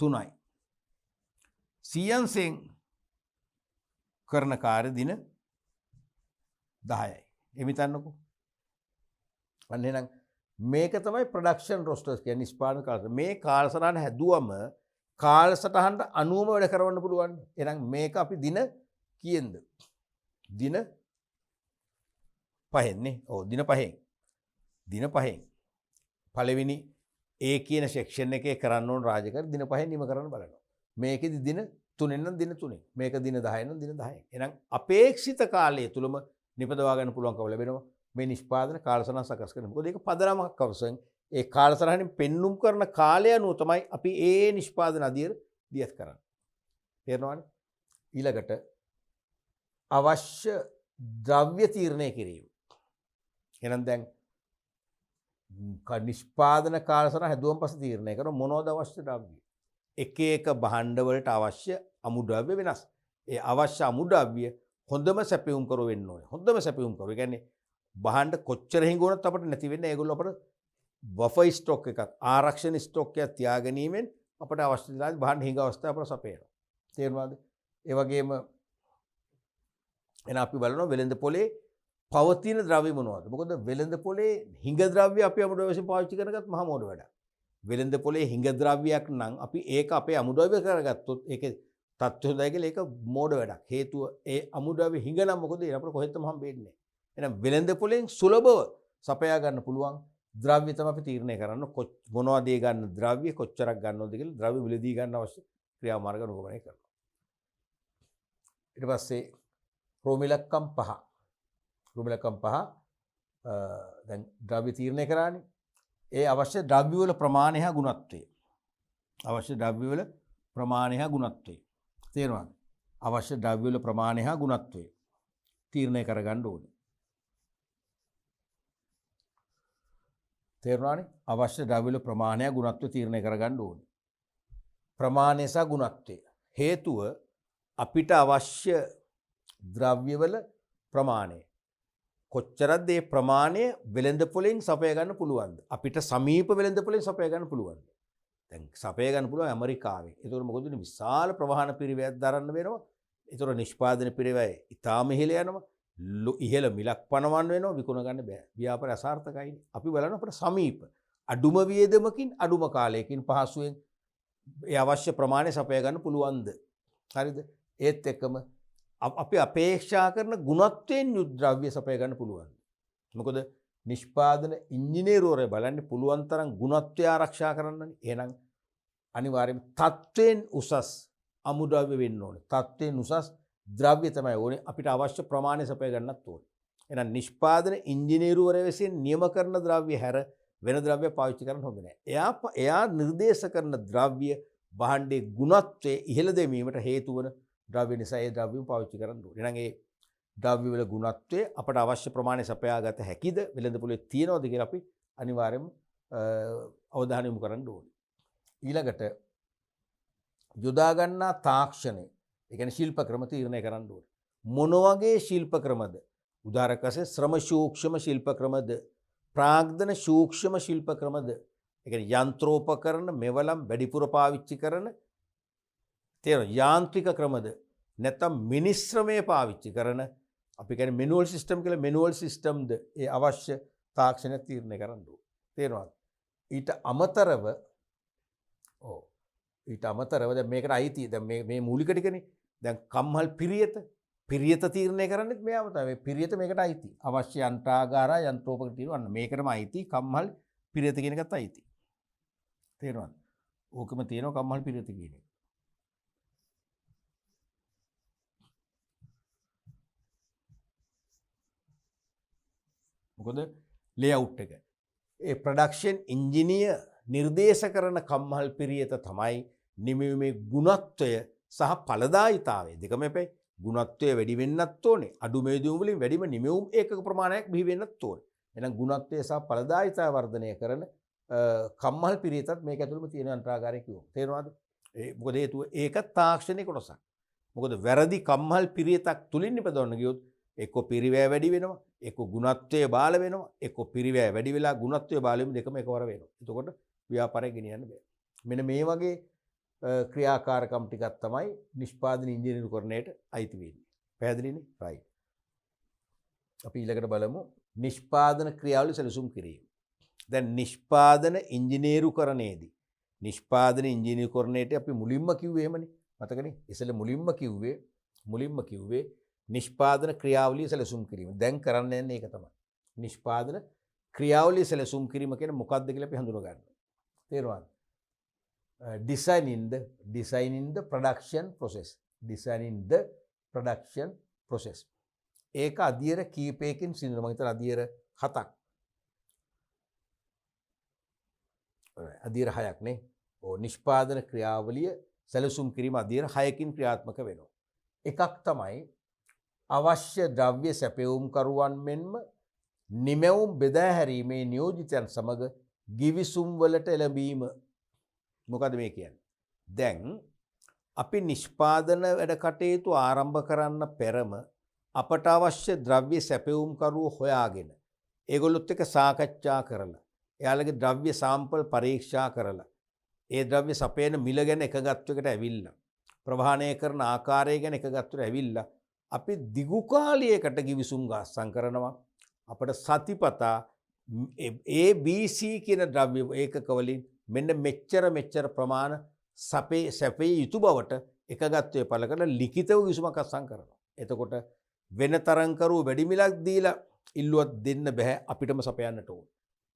3යි. C අංශයෙන් කරන කාර්ය දින 10යි. එමිතන්නකෝ. අන්න එහෙනම් මේක තමයි ප්‍රොඩක්ෂන් රොස්ටර්ස් කියන්නේ නිෂ්පාදන කාලසටහන. මේ කාලසටහන හැදුවම කාලසටහනට අනුවම වැඩ කරවන්න පුළුවන්. එහෙනම් මේක අපි දින කීයෙන්ද? දින 5න් නේ. ඔව් දින 5න්. දින 5න්. පළවෙනි A කියන සෙක්ෂන් එකේ කරන්න ඕන රාජකාරී දින 5න් නිම කරන්න බලනවා. මේකෙදි දින 3න් නම් දින 3න්. මේක දින 10න් නම් දින 10න්. එහෙනම් අපේක්ෂිත කාලය තුලම නිපදවා ගන්න පුළුවන්කම ලැබෙනවා මේ නිෂ්පාදන කාලසටහන සකස් කරන. මොකද ඒක පදනමක් අවසන් ඒ කාලසටහනින් පෙන්눔 කරන කාලය අනුව තමයි අපි ඒ නිෂ්පාදන අධියර දියත් කරන්නේ. තේරෙනවද? ඊළඟට අවශ්‍ය ද්‍රව්‍ය තීරණය කිරීම. එහෙනම් දැන් නිෂ්පාදන කාලසටහන හැදුවම පස්සේ තීරණය කරන මොනවද අවශ්‍ය ද්‍රව්‍ය? එක එක භාණ්ඩ වලට අවශ්‍ය අමුද්‍රව්‍ය වෙනස්. ඒ අවශ්‍ය අමුද්‍රව්‍ය හොඳම සැපයුම් කරු වෙන්න ඕනේ. හොඳම සැපයුම් කරු. ඒ කියන්නේ භාණ්ඩ කොච්චර හිඟුණත් අපිට නැති වෙන්නේ ඒගොල්ලෝ අපිට බෆර් ස්ටොක් එකක් ආරක්ෂණ ස්ටොක් එකක් තියාගැනීමෙන් අපිට අවශ්‍ය වෙලාවට භාණ්ඩ හිඟ අවස්ථාව අපිට සපයනවා. තේරුණාද? ඒ වගේම එන අපි බලනවා වෙළඳ පොලේ පවතින ද්‍රව්‍ය මොනවද? මොකද වෙළඳ පොලේ හිඟ ද්‍රව්‍ය අපි අමුද්‍රව්‍ය වශයෙන් පාවිච්චි කරනකත් මහා මෝඩ වැඩක්. වෙළඳ පොලේ හිඟ ද්‍රව්‍යයක් නම් අපි ඒක අපේ අමුද්‍රව්‍ය කරගත්තොත් ඒකේ තත්ත්වය හොඳයි කියලා ඒක මෝඩ වැඩක්. හේතුව ඒ අමුද්‍රව්‍ය හිඟ නම් මොකද අපිට කොහෙත්ම හම්බෙන්නේ නැහැ. එහෙනම් වෙළඳ පොලෙන් සුලභව සපයා ගන්න පුළුවන් ද්‍රව්‍ය තමයි අපි තීරණය කරන්න මොනවද ඒ ගන්න ද්‍රව්‍ය කොච්චරක් ගන්නවද කියලා ද්‍රව්‍ය විලදී ගන්න අවශ්‍ය ක්‍රියාමාර්ග අනුගමනය කරනවා. ඊට පස්සේ රෝමිලක්කම් 5. රෝමිලක්කම් 5 දැන් ද්‍රව්‍ය තීරණය කරානේ. ඒ අවශ්‍ය ද්‍රව්‍ය වල ප්‍රමාණය හා ගුණත්වය. අවශ්‍ය ද්‍රව්‍ය වල ප්‍රමාණය හා ගුණත්වය. තේරුණාද? අවශ්‍ය ද්‍රව්‍ය වල ප්‍රමාණය හා ගුණත්වය තීරණය කරගන්න ඕනේ. තේරුණානේ? අවශ්‍ය ද්‍රව්‍ය වල ප්‍රමාණය ගුණත්වය තීරණය කරගන්න ඕනේ. ප්‍රමාණය සහ ගුණත්වය. හේතුව අපිට අවශ්‍ය ද්‍රව්‍ය වල ප්‍රමාණය කොච්චරද ඒ ප්‍රමාණය වෙළඳ පොලෙන් සපය ගන්න පුළුවන්ද? අපිට සමීප වෙළඳ පොලෙන් සපය ගන්න පුළුවන්ද? දැන් සපය ගන්න පුළුවන් ඇමරිකාවේ. ඒතකොට මොකද වෙන්නේ? විශාල ප්‍රවාහන පිරිවැයක් දරන්න වෙනවා. ඒතකොට නිෂ්පාදන පිරිවැය ඉතාම ඉහළ යනවා. ඉහළ මිලක් පනවන්න වෙනවා විකුණ ගන්න බෑ. ව්‍යාපාරය අසාර්ථකයිනේ. අපි බලන අපිට සමීප අඩුම වියදමකින් අඩුම කාලයකින් පහසුවෙන් ඒ අවශ්‍ය ප්‍රමාණය සපයා ගන්න පුළුවන්ද? හරිද? ඒත් එක්කම අපි අපේක්ෂා කරන ගුණත්වයෙන් යුත් ද්‍රව්‍ය සපයා ගන්න පුළුවන්. මොකද නිෂ්පාදන ඉංජිනේරුවරයා බලන්නේ පුළුවන් තරම් ගුණත්වය ආරක්ෂා කරන්නනේ. එහෙනම් අනිවාර්යයෙන් තත්ත්වයෙන් උසස් අමුද්‍රව්‍ය වෙන්න ඕනේ. තත්ත්වයෙන් උසස් ද්‍රව්‍ය තමයි ඕනේ අපිට අවශ්‍ය ප්‍රමාණය සපයා ගන්නත් ඕනේ. එහෙනම් නිෂ්පාදන ඉංජිනේරුවරයා විසින් නියම කරන ද්‍රව්‍ය හැර වෙන ද්‍රව්‍ය පාවිච්චි කරන්න හොඳ නැහැ. එයා නිර්දේශ කරන ද්‍රව්‍ය භාණ්ඩයේ ගුණත්වයේ ඉහළ දැමීමට හේතු වන ද්‍රව්‍ය නිසා ඒ ද්‍රව්‍යම පාවිච්චි කරන්න ඕනේ. එහෙනම් ඒ ද්‍රව්‍ය වල ගුණත්වය අපට අවශ්‍ය ප්‍රමාණය සපයාගත හැකිද? වෙළඳපොලේ තියනවද කියලා අපි අනිවාර්යයෙන්ම අවධානය යොමු කරන්න ඕනේ. ඊළඟට යොදා ගන්නා තාක්ෂණය, ඒ කියන්නේ ශිල්ප ක්‍රම තීරණය කරන්න ඕනේ. මොන වගේ ශිල්ප ක්‍රමද? උදාහරණයක් වශයෙන් ශ්‍රම සූක්ෂම ශිල්ප ක්‍රමද? ප්‍රාග්ධන සූක්ෂම ශිල්ප ක්‍රමද? ඒ කියන්නේ යන්ත්‍රෝපකරණ මෙවලම් වැඩිපුර පාවිච්චි කරන යාන්ත්‍රික ක්‍රමද? නැත්නම් මිනිස් ශ්‍රමය පාවිච්චි කරන අපි කියන්නේ මැනුවල් සිස්ටම් කියලා මැනුවල් සිස්ටම්ද ඒ අවශ්‍ය තාක්ෂණය තීරණය කරන්න ඕනේ. තේරෙනවද? ඊට අමතරව දැන් මේකට අයිති දැන් මේ මූලික ටිකනේ. දැන් කම්හල් පිරියත තීරණය කරන්නේත් මෙයාම තමයි. මේ පිරියත මේකට අයිති. අවශ්‍ය යන්ත්‍රාගාර යන්ත්‍රෝපකරණ තියෙනවා. මේකටම අයිති කම්හල් පිරියත කියන එකත් අයිති. තේරෙනවද? ඕකම තියෙනවා කම්හල් පිරියත කියන එක. මොකද ලේඅවුට් එක. ඒ ප්‍රොඩක්ෂන් ඉන්ජිනියර් නිර්දේශ කරන කම්හල් පිරියත තමයි නිමවීමේ ගුණත්වය සහ ඵලදායීතාවය දෙකම එපේ. ගුණත්වය වැඩි වෙන්නත් ඕනේ. අඩු මේදුම් වලින් වැඩිම නිමවුම් ඒකක ප්‍රමාණයක් බිහි වෙන්නත් ඕනේ. එහෙනම් ගුණත්වය සහ ඵලදායීතාව වර්ධනය කරන කම්හල් පිරියතත් මේක ඇතුළෙම තියෙන යන්ත්‍රාගාරය කිව්වොත්. තේරෙනවද? මොකද හේතුව ඒක තාක්ෂණික කොටසක්. මොකද වැරදි කම්හල් පිරියතක් තුලින් නිපදවන්න ගියොත් එක්ක පිරිවැය වැඩි වෙනවා, එක්ක ගුණත්වය බාල වෙනවා, එක්ක පිරිවැය වැඩි වෙලා ගුණත්වය බාල වෙන දෙකම එකවර වෙනවා. එතකොට ව්‍යාපාරය ගෙනියන්න බෑ. මෙන්න මේ වගේ ක්‍රියාකාරකම් ටිකක් තමයි නිෂ්පාදන ඉංජිනේරුකරණයට අයිති වෙන්නේ. පැහැදිලිනේ? රයිට්. අපි ඊළඟට බලමු නිෂ්පාදන ක්‍රියාවලිය සැලසුම් කිරීම. දැන් නිෂ්පාදන ඉංජිනේරුකරණයේදී නිෂ්පාදන ඉංජිනේරුකරණයට අපි මුලින්ම කිව්වේ එහෙමනේ. මතකනේ? ඉතල මුලින්ම කිව්වේ නිෂ්පාදන ක්‍රියාවලිය සැලසුම් කිරීම. දැන් කරන්න යන්නේ ඒක තමයි. නිෂ්පාදන ක්‍රියාවලිය සැලසුම් කිරීම කියන්නේ මොකක්ද කියලා අපි හඳුනා ගන්නවා. තේරුණාද? designing the production process. ඒක අධ්‍යයන කීපයකින් සිදුවන මම හිතන අධ්‍යයන 7ක්. අධ්‍යයන 6ක් නේ. නිෂ්පාදන ක්‍රියාවලිය සැලසුම් කිරීම අධ්‍යයන 6කින් ක්‍රියාත්මක වෙනවා. එකක් තමයි අවශ්‍ය ද්‍රව්‍ය සැපයුම් කරුවන් මෙන්ම නිමැවුම් බෙදා හැරීමේ නියෝජිතයන් සමග ගිවිසුම් වලට එළඹීම. මොකද මේ කියන්නේ? දැන් අපි නිෂ්පාදන වැඩ කටයුතු ආරම්භ කරන්න පෙරම අපට අවශ්‍ය ද්‍රව්‍ය සැපයුම් කරුවෝ හොයාගෙන ඒගොල්ලොත් එක්ක සාකච්ඡා කරලා එයාලගේ ද්‍රව්‍ය සාම්පල් පරීක්ෂා කරලා ඒ ද්‍රව්‍ය සපයන මිල ගැන එකගත්වයකට ඇවිල්ලා ප්‍රවාහණය කරන ආකාරය ගැන එකගත්වයට ඇවිල්ලා අපි දිගු කාලයකට ගිවිසුම් ගාස්සම් කරනවා. අපට සතිපතා ABC කියන ද්‍රව්‍ය ඒකක වලින් මෙන්න මෙච්චර ප්‍රමාණ සැපේ යුතු බවට එකගත්වයේ පළ කරලා ලිඛිතව ගිවිසුමක් අත්සන් කරනවා. එතකොට වෙන තරංකරුව වැඩි මිලක් දීලා ඉල්ලුවත් දෙන්න බෑ, අපිටම සපයන්නට ඕන.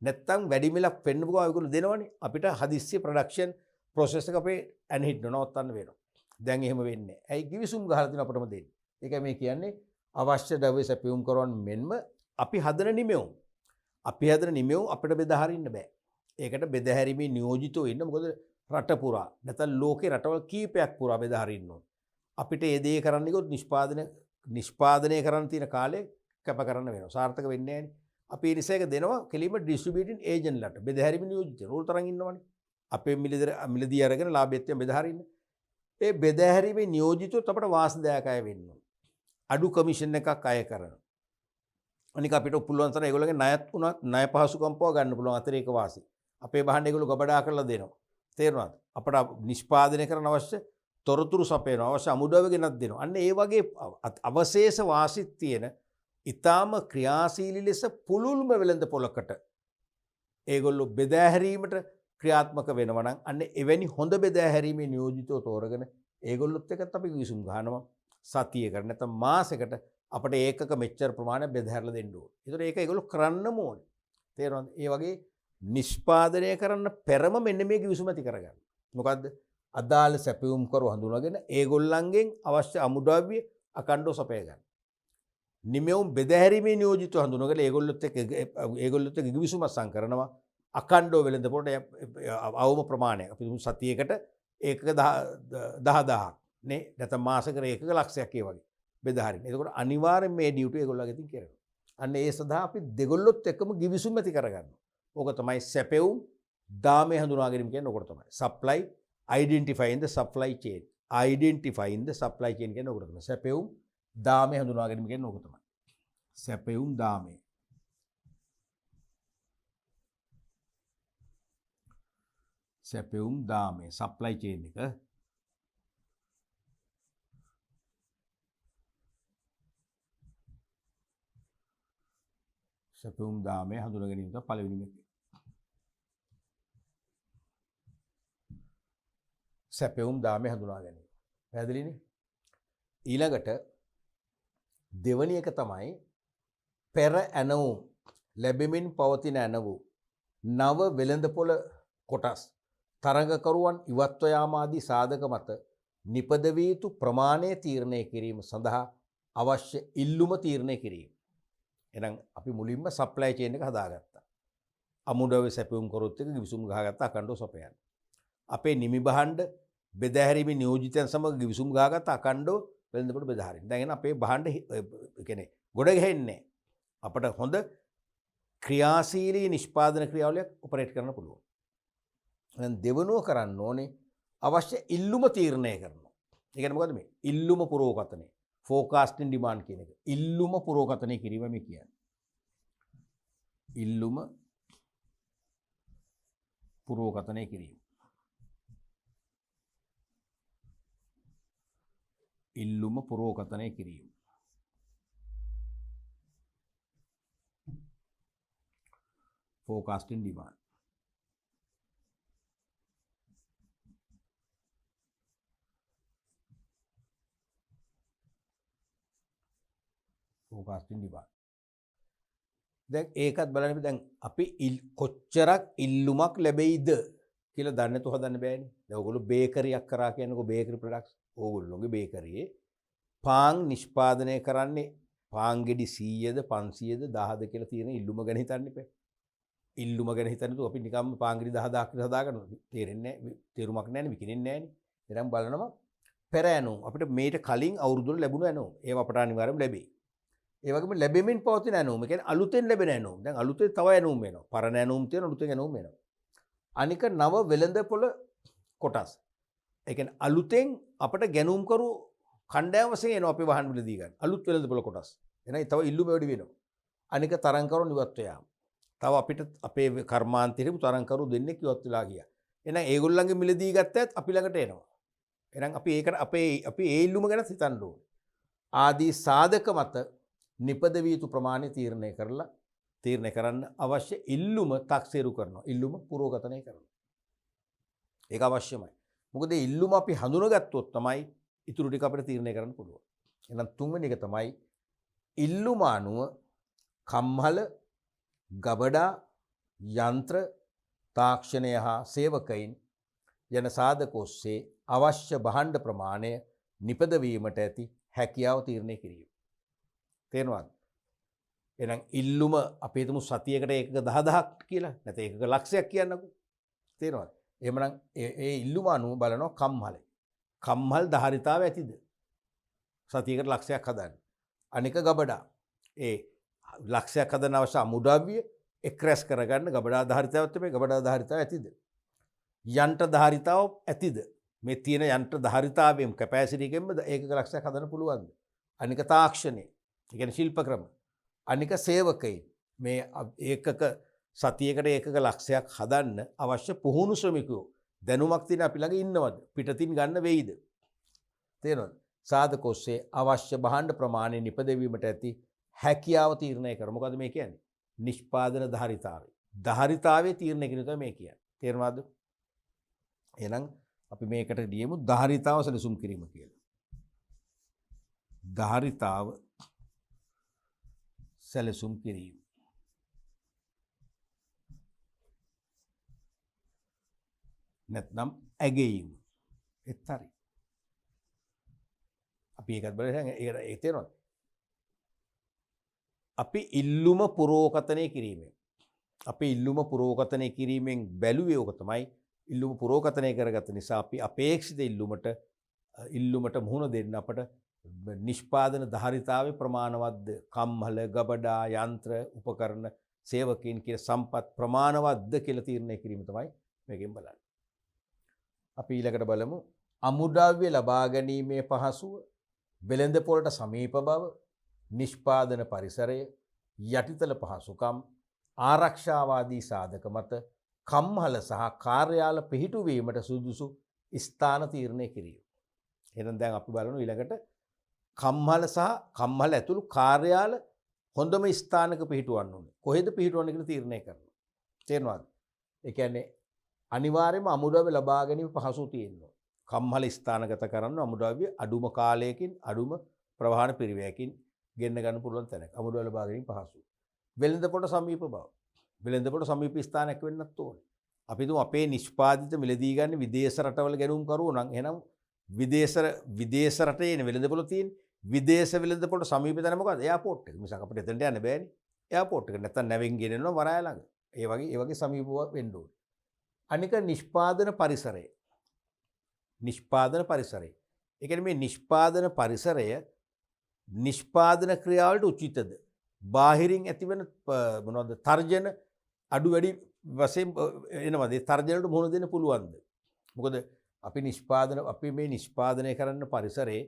නැත්තම් වැඩි මිලක් පෙන්නපු ගමන් ඒගොල්ලෝ දෙනවනේ, අපිට හදිස්සි ප්‍රොඩක්ෂන් ප්‍රොසෙස් එක අපේ ඇන්හිට් නවත්තන්න වෙනවා. දැන් එහෙම වෙන්නේ නැහැ. ඇයි ගිවිසුම් ගහලා තියෙන අපටම දෙන්නේ. ඒකයි මේ කියන්නේ අවශ්‍ය ද්‍රව්‍ය සැපයුම් කරන මෙන්ම අපි හදන නිමෙවුම් අපිට බෙදා හරින්න බෑ. ඒකට බෙදා හැරීමේ නියෝජිතව ඉන්න. මොකද රට පුරා නැත්නම් ලෝකේ රටවල් කීපයක් පුරා බෙදා හරින්න ඕන. අපිට ඒ දේ කරන්න ගියොත් නිෂ්පාදනය කරන්න තියෙන කාලය කැප කරන්න වෙනවා. සාර්ථක වෙන්නේ නැහැනේ. අපි ඒ නිසා ඒක දෙනවා කෙලින්ම ඩිස්ට්‍රිබියුටින් ඒජන්ට්ලට. බෙදා හැරීමේ නියෝජිත රෝල් තරම් ඉන්නවනේ. අපේ මිලදී අරගෙන ලාභයත් බෙදා හරින්න. ඒ බෙදා හැරීමේ නියෝජිතොත් අපට වාසදායකය වෙන්න ඕන. අඩු කමිෂන් එකක් අය කරනවා. අනික අපිට පුළුවන් තරම් ඒගොල්ලෝගේ ණයත් උනත් ණය පහසුකම් පව ගන්න පුළුවන් අතිරේක වාසි. අපේ බහන්න ඒගොල්ලෝ ගබඩා කරලා දෙනවා. තේරුණාද? අපට නිෂ්පාදනය කරන්න අවශ්‍ය තොරතුරු සපයනවා, අවශ්‍ය අමුද්‍රව්‍ය ගෙනත් දෙනවා. අන්න ඒ වගේ අවශේෂ වාසිත් තියෙන ඊටාම ක්‍රියාශීලී ලෙස පුළුල්ම වෙළඳ පොලකට ඒගොල්ලෝ බෙදා හැරීමට ක්‍රියාත්මක වෙනවා නම් අන්න එවැනි හොඳ බෙදා හැරීමේ නියෝජිතව තෝරගෙන ඒගොල්ලොත් එක්කත් අපි විසුම් ගන්නවා සතියකට නැත්නම් මාසෙකට අපිට ඒකක මෙච්චර ප්‍රමාණයක් බෙදා හැරලා දෙන්න ඕනේ. ඒතර ඒක ඒගොල්ලෝ කරන්නම ඕනේ. තේරෙනවද? ඒ වගේ නිෂ්පාදනය කරන්න පෙරම මෙන්න මේක විසුම ඇති කරගන්න. මොකද්ද? අදාළ සැපයුම් කරු හඳුනාගෙන ඒගොල්ලන්ගෙන් අවශ්‍ය අමුද්‍රව්‍ය අකණ්ඩව සපය ගන්න. නිමෙවුම් බෙදහැරීමේ නියෝජිතව හඳුනාගෙන ඒගොල්ලොත් එක්ක විසුම අත්සන් කරනවා. අකණ්ඩව වෙළඳ පොලට අවම ප්‍රමාණයක්. අපි සතියකට ඒකක 10000ක් නේ නැත්නම් මාසෙකට ඒකක ලක්ෂයක් ඒ වගේ බෙදා හරින්න. එතකොට අනිවාර්යෙන් මේ ඩියුටි ඒගොල්ලෝගේ තින් කරනවා. අන්න ඒ සඳහා අපි දෙගොල්ලොත් එක්කම ගිවිසුම් ඇති කරගන්නවා. ඕක තමයි සැපෙවුම් දාමේ හඳුනා ගැනීම කියන්නේ ඕකට තමයි. supply identifying the supply chain. identifying the supply chain කියන්නේ ඕකට තමයි. සැපෙවුම් දාමේ හඳුනා ගැනීම කියන්නේ ඕක තමයි. සැපෙවුම් දාමේ. සැපෙවුම් දාමේ supply chain එක සැපෙවුම් දාමේ හඳුනා ගැනීම තමයි පළවෙනිම එක. සැපෙවුම් දාමේ හඳුනා ගැනීම. පැහැදිලිනේ? ඊළඟට දෙවැනි එක තමයි පෙර ඇනවුම් ලැබෙමින් පවතින ඇනවුම් නව වෙළඳපොළ කොටස් තරඟකරුවන් ඉවත්ව යාම ආදී සාධක මත නිපද විය යුතු ප්‍රමාණය තීරණය කිරීම සඳහා අවශ්‍ය ඉල්ලුම තීරණය කිරීම. එහෙනම් අපි මුලින්ම සප්ලයි චේන් එක හදාගත්තා. අමුද්‍රව්‍ය සැපයුම් කරොත් එක ගිවිසුම් ගහගත්තා අකණ්ඩව සපයන්න. අපේ නිමි භාණ්ඩ බෙදා හැරීමේ නියෝජිතයන් සමග ගිවිසුම් ගහගත්තා අකණ්ඩව වෙළඳපොළ බෙදා හරින්න. දැන් එන අපේ භාණ්ඩ කියන්නේ ගොඩ ගහන්නේ අපට හොඳ ක්‍රියාශීලී නිෂ්පාදන ක්‍රියාවලියක් ඔපරේට් කරන්න පුළුවන්. දැන් දෙවනුව කරන්න ඕනේ අවශ්‍ය ඉල්ලුම තීරණය කරනවා. ඒ කියන්නේ මොකද්ද මේ? ඉල්ලුම පුරෝකතනය. ෆෝකාස්ටින් ඩිමාන්ඩ් කියන එක. ඉල්ලුම පුරෝකතනය කිරීම මේ කියන්නේ. ඉල්ලුම පුරෝකතනය කිරීම. ඉල්ලුම පුරෝකතනය කිරීම. ෆෝකාස්ටින් ඩිමාන්ඩ්. ෆෝකාස්ටින් ඩිමාන්ඩ්. දැන් ඒකත් බලන්න දැන් අපි කොච්චරක් ඉල්ලුමක් ලැබෙයිද කියලා දන්නේ නැතුව හදන්න බෑනේ. දැන් ඔයගොල්ලෝ බේකරියක් කරා කියනකො බේකරි ප්‍රොඩක්ට්ස් ඕගොල්ලෝගේ බේකරියේ පාන් නිෂ්පාදනය කරන්නේ පාන් ගෙඩි 100ද 500ද 1000ද කියලා තියෙන ඉල්ලුම ගැන හිතන්න එපා. ඉල්ලුම ගැන හිතන්නතු අපි නිකම්ම පාන් ගෙඩි 10000ක් කියලා හදාගන්නවා. තේරෙන්නේ නැහැ. තේරුමක් නැහැනේ විකිනෙන්නේ නැහැනේ. එහෙනම් බලනවා පෙර ඇනුම් අපිට මේට කලින් අවුරුදු වල ලැබුණ ඇනුම් ඒවා අපට අනිවාර්යයෙන්ම ලැබෙයි. ඒ වගේම ලැබෙමින් පවතින ඇනුම්. ඒ කියන්නේ අලුතෙන් ලැබෙන ඇනුම්. දැන් අලුතෙන් තව ඇනුම් වෙනවා. පරණ ඇනුම් තියෙන අලුතෙන් ඇනුම් වෙනවා. අනික නව වෙළඳපොළ කොටස්. ඒ කියන්නේ අලුතෙන් අපට ගැනුම් කරු කණ්ඩායම වශයෙන් එනවා අපි වහන් වල දී ගන්න. අලුත් වෙළඳපොළ කොටස්. එහෙනම් තව ඉල්ලුම වැඩි වෙනවා. අනික තරංකරු නිවත් යාම. තව අපිට අපේ කර්මාන්තයේ තරංකරු දෙන්නේ කිවත් වෙලා ගියා. එහෙනම් ඒගොල්ලන්ගේ මිලදී ගත්තත් අපි ළඟට එනවා. එහෙනම් අපි ඒකට අපි ඒ ඉල්ලුම ගැන හිතන්න ඕනේ. ආදී සාධක මත නිපද විය යුතු ප්‍රමාණය තීරණය කරන්න අවශ්‍ය ඉල්ලුම 탁සේරු කරනවා. ඉල්ලුම පුරෝගතනය කරනවා. ඒක අවශ්‍යමයි. මොකද ඉල්ලුම අපි හඳුනගත්තොත් තමයි ඉතුරු ටික අපිට තීරණය කරන්න පුළුවන්. එහෙනම් තුන්වෙනි එක තමයි ඉල්ලුම අනුව කම්හල, ගබඩා, යන්ත්‍ර, තාක්ෂණය හා සේවකයින් යන සාධක ඔස්සේ අවශ්‍ය භාණ්ඩ ප්‍රමාණය නිපදවීමට ඇති හැකියාව තීරණය කිරීම. තේරෙනවද? එහෙනම් ඉල්ලුම අපි හිතමු සතියකට ඒකක 10000ක් කියලා නැත්නම් ඒකක ලක්ෂයක් කියන්නකෝ. තේරෙනවද? එහෙමනම් ඒ ඉල්ලුම අනුව බලනවා කම්හලයි. කම්හල් ධාරිතාව ඇතිද? සතියකට ලක්ෂයක් හදන්න. අනික ගබඩා. ඒ ලක්ෂයක් හදන අවශ්‍ය අමුද්‍රව්‍ය එක්රැස් කරගන්න ගබඩා ධාරිතාවත් මේ ගබඩා ධාරිතාව ඇතිද? යන්ත්‍ර ධාරිතාව ඇතිද? මේ තියෙන යන්ත්‍ර ධාරිතාවෙම කැපැසිටි එකෙන්ම ඒකක ලක්ෂයක් හදන්න පුළුවන්ද? අනික තාක්ෂණය. ඒ කියන්නේ ශිල්ප ක්‍රම. අනික සේවකයින් මේ ඒකක සතියකට ඒකක ලක්ෂයක් හදන්න අවශ්‍ය පුහුණු ශ්‍රමිකයෝ දැනුමක් තියෙන අපි ළඟ ඉන්නවද? පිටතින් ගන්න වෙයිද? තේරෙනවද? සාධක ඔස්සේ අවශ්‍ය භාණ්ඩ ප්‍රමාණය නිපදවීමට ඇති හැකියාව තීරණය කරනවා. මොකද මේ කියන්නේ? නිෂ්පාදන ධාරිතාවය. ධාරිතාවයේ තීරණය කිරීම තමයි මේ කියන්නේ. තේරුණාද? එහෙනම් අපි මේකට දියමු ධාරිතාව සැලසුම් කිරීම කියලා. ධාරිතාව සැලසුම් කිරීම. නැත්නම් ඇගීම. ඒත් හරි. අපි ඒකත් බලන්න ඒක තේරෙනවද? අපි ඉල්ලුම පුරෝකතනය කිරීමෙන් අපි ඉල්ලුම පුරෝකතනය කිරීමෙන් බැලුවේ ඕක තමයි. ඉල්ලුම පුරෝකතනය කරගත්ත නිසා අපි අපේක්ෂිත ඉල්ලුමට මුහුණ දෙන්න අපට නිෂ්පාදන ධාරිතාවේ ප්‍රමාණවත්ද, කම්හල, ගබඩා, යන්ත්‍ර, උපකරණ, සේවකයන් කියන සම්පත් ප්‍රමාණවත්ද කියලා තීරණය කිරීම තමයි මේකෙන් බලන්නේ. අපි ඊළඟට බලමු අමුද්‍රව්‍ය ලබා ගැනීමේ පහසුව, වෙළඳ පොළට සමීප බව, නිෂ්පාදන පරිසරය, යටිතල පහසුකම්, ආරක්ෂාවාදී සාධක මත කම්හල සහ කාර්යාල පිහිටුවීමට සුදුසු ස්ථාන තීරණය කිරීම. එහෙනම් දැන් අපි බලමු ඊළඟට කම්හල සහ කම්හල ඇතුළු කාර්යාල හොඳම ස්ථානක පිහිටවන්න ඕනේ. කොහෙද පිහිටවන්නේ කියලා තීරණය කරනවා. තේරෙනවද? ඒ කියන්නේ අනිවාර්යයෙන්ම අමුද්‍රව්‍ය ලබා ගැනීම පහසු තියෙනවා. කම්හල ස්ථානගත කරන්න අමුද්‍රව්‍ය අඩුම කාලයකින් අඩුම ප්‍රවාහන පිරිවැයකින් ගෙන්න ගන්න පුළුවන් තැනක්. අමුද්‍රව්‍ය ලබා ගැනීම පහසුයි. වෙළඳ පොළ සමීප බව. වෙළඳ පොළ සමීප ස්ථානයක් වෙන්නත් ඕනේ. අපි තුමු අපේ නිෂ්පාදිත මිලදී ගන්න විදේශ රටවල ගැනුම් කරුවෝ නම් එහෙනම් විදේශ රටේ නේ වෙළඳ පොළ තියෙන්නේ. විදේශ වෙළඳ පොළ සමීප තැන මොකද්ද? එයාපෝට් එක. මිසක් අපිට එතනට යන්න බෑනේ. එයාපෝට් එක නැත්තම් නැවෙන් ගෙනෙනවා වරාය ළඟ. ඒ වගේ සමීපව වෙන්න ඕනේ. අනික නිෂ්පාදන පරිසරය. නිෂ්පාදන පරිසරය. ඒ කියන්නේ මේ නිෂ්පාදන පරිසරය නිෂ්පාදන ක්‍රියාවලට උචිතද? බාහිරින් ඇතිවන මොනවද තර්ජන අඩු වැඩි වශයෙන් එනවාද? ඒ තර්ජනවලට මුහුණ දෙන්න පුළුවන්ද? මොකද අපි මේ නිෂ්පාදනය කරන්න පරිසරයේ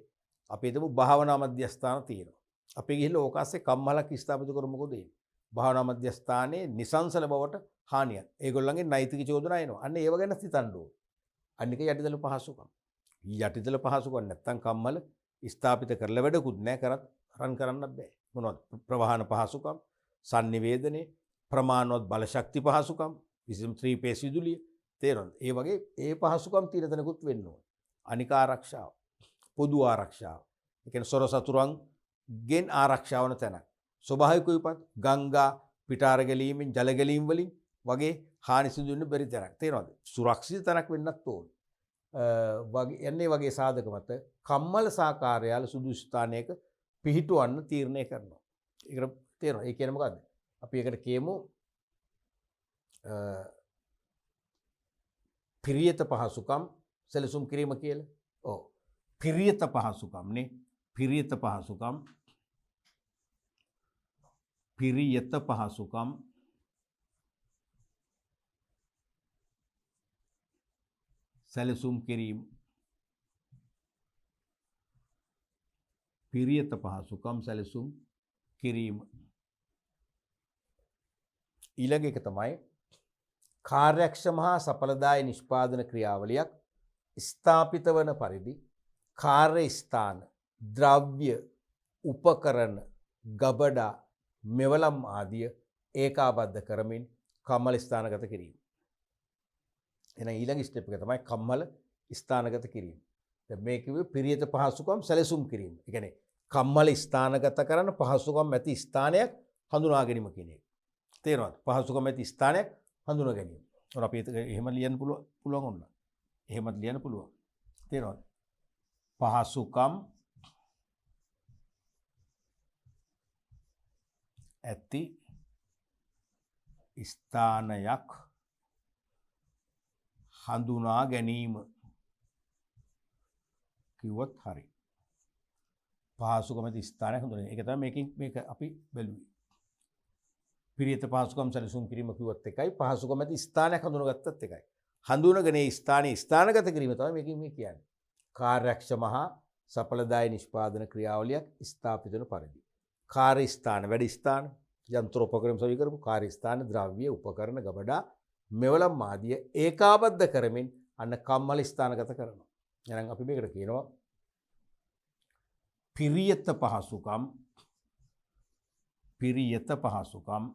අපි හිතමු භාවනා මධ්‍යස්ථාන තියෙනවා. අපි ගිහිල්ලා ඕකාස්සේ කම්මලක් ස්ථාපිත කරමු මොකද වෙන්නේ? භාවනා මධ්‍යස්ථානයේ නිසංසල බවට හානියක්. ඒගොල්ලන්ගේ නෛතික චෝදනා එනවා. අන්න ඒව ගැන හිතන්න ඕනේ. අනික යටිතල පහසුකම්. යටිතල පහසුකම් නැත්තම් කම්මල ස්ථාපිත කරලා වැඩකුත් නැහැ කරත් රන් කරන්නත් බෑ. මොනවද? ප්‍රවාහන පහසුකම්, sannivedanaye, ප්‍රමාණවත් බලශක්ති පහසුකම්, විශේෂම 3 phase විදුලිය තේරෙනවද? ඒ වගේ ඒ පහසුකම් තියෙන තැනකුත් වෙන්න ඕනේ. අනික ආරක්ෂාව, පොදු ආරක්ෂාව. ඒ කියන්නේ සොර සතුරන් ගෙන් ආරක්ෂා වන තැනක්. ස්වභාවික විපත්, ගංගා පිටාර ගැලීමෙන්, ජල ගැලීම් වලින් වගේ හානි සිදු වෙන්න බැරි තැනක්. තේරෙනවද? සුරක්ෂිත තැනක් වෙන්නත් ඕනේ. වගේ වගේ සාධක මත කම්මල සාකාරයාල සුදුසු ස්ථානයක පිහිටවන්න තීරණය කරනවා. ඒකට තේරෙනවද? ඒ කියන්නේ මොකද්ද? අපි ඒකට කියමු පිරියත පහසුකම් සැලසුම් කිරීම කියලා. ඔව්. පිරියත පහසුකම් නේ. පිරියත පහසුකම් සැලසුම් කිරීම. පිරියත පහසුකම් සැලසුම් කිරීම. ඊළඟ එක තමයි කාර්යක්ෂම හා සඵලදායී නිෂ්පාදන ක්‍රියාවලියක් ස්ථාපිත වන පරිදි කාර්ය ස්ථාන, ද්‍රව්‍ය, උපකරණ, ගබඩා, මෙවලම් ආදිය ඒකාබද්ධ කරමින් කම්මල ස්ථානගත කිරීම. එහෙනම් ඊළඟ ස්ටෙප් එක තමයි කම්මල ස්ථානගත කිරීම. දැන් මේ කිව්වේ පිරියත පහසුකම් සැලසුම් කිරීම. ඒ කියන්නේ කම්මල ස්ථානගත කරන පහසුකම් ඇති ස්ථානයක් හඳුනා ගැනීම කියන එක. තේරෙනවද? පහසුකම් ඇති ස්ථානයක් හඳුනා ගැනීම. ඔන්න අපි එහෙම ලියන්න පුළුවන් ඔන්න. එහෙමත් ලියන්න පුළුවන්. තේරෙනවද? පහසුකම් ඇති ස්ථානයක් හඳුනා ගැනීම කිව්වොත් හරි. පහසුකම් ඇති ස්ථානයක් හඳුනා ගැනීම. ඒක තමයි මේක අපි බැලුවේ. පිරියත පහසුකම් සැලසුම් කිරීම කිව්වත් එකයි, පහසුකම් ඇති ස්ථානයක් හඳුනාගත්තත් එකයි. හඳුනගෙන ඒ ස්ථානයේ ස්ථානගත කිරීම තමයි මේකෙන් මේ කියන්නේ. කාර්යක්ෂම හා සඵලදායී නිෂ්පාදන ක්‍රියාවලියක් ස්ථාපිත වන පරිදි. කාර්ය ස්ථාන, වැඩ ස්ථාන, යන්ත්‍රෝපකරණ සවි කරපු කාර්ය ස්ථාන, ද්‍රව්‍ය, උපකරණ, ගබඩා, මෙවලම් ආදිය ඒකාබද්ධ කරමින් අන්න කම්මල ස්ථානගත කරනවා. එහෙනම් අපි මේකට කියනවා පිරියත පහසුකම් පිරියත පහසුකම්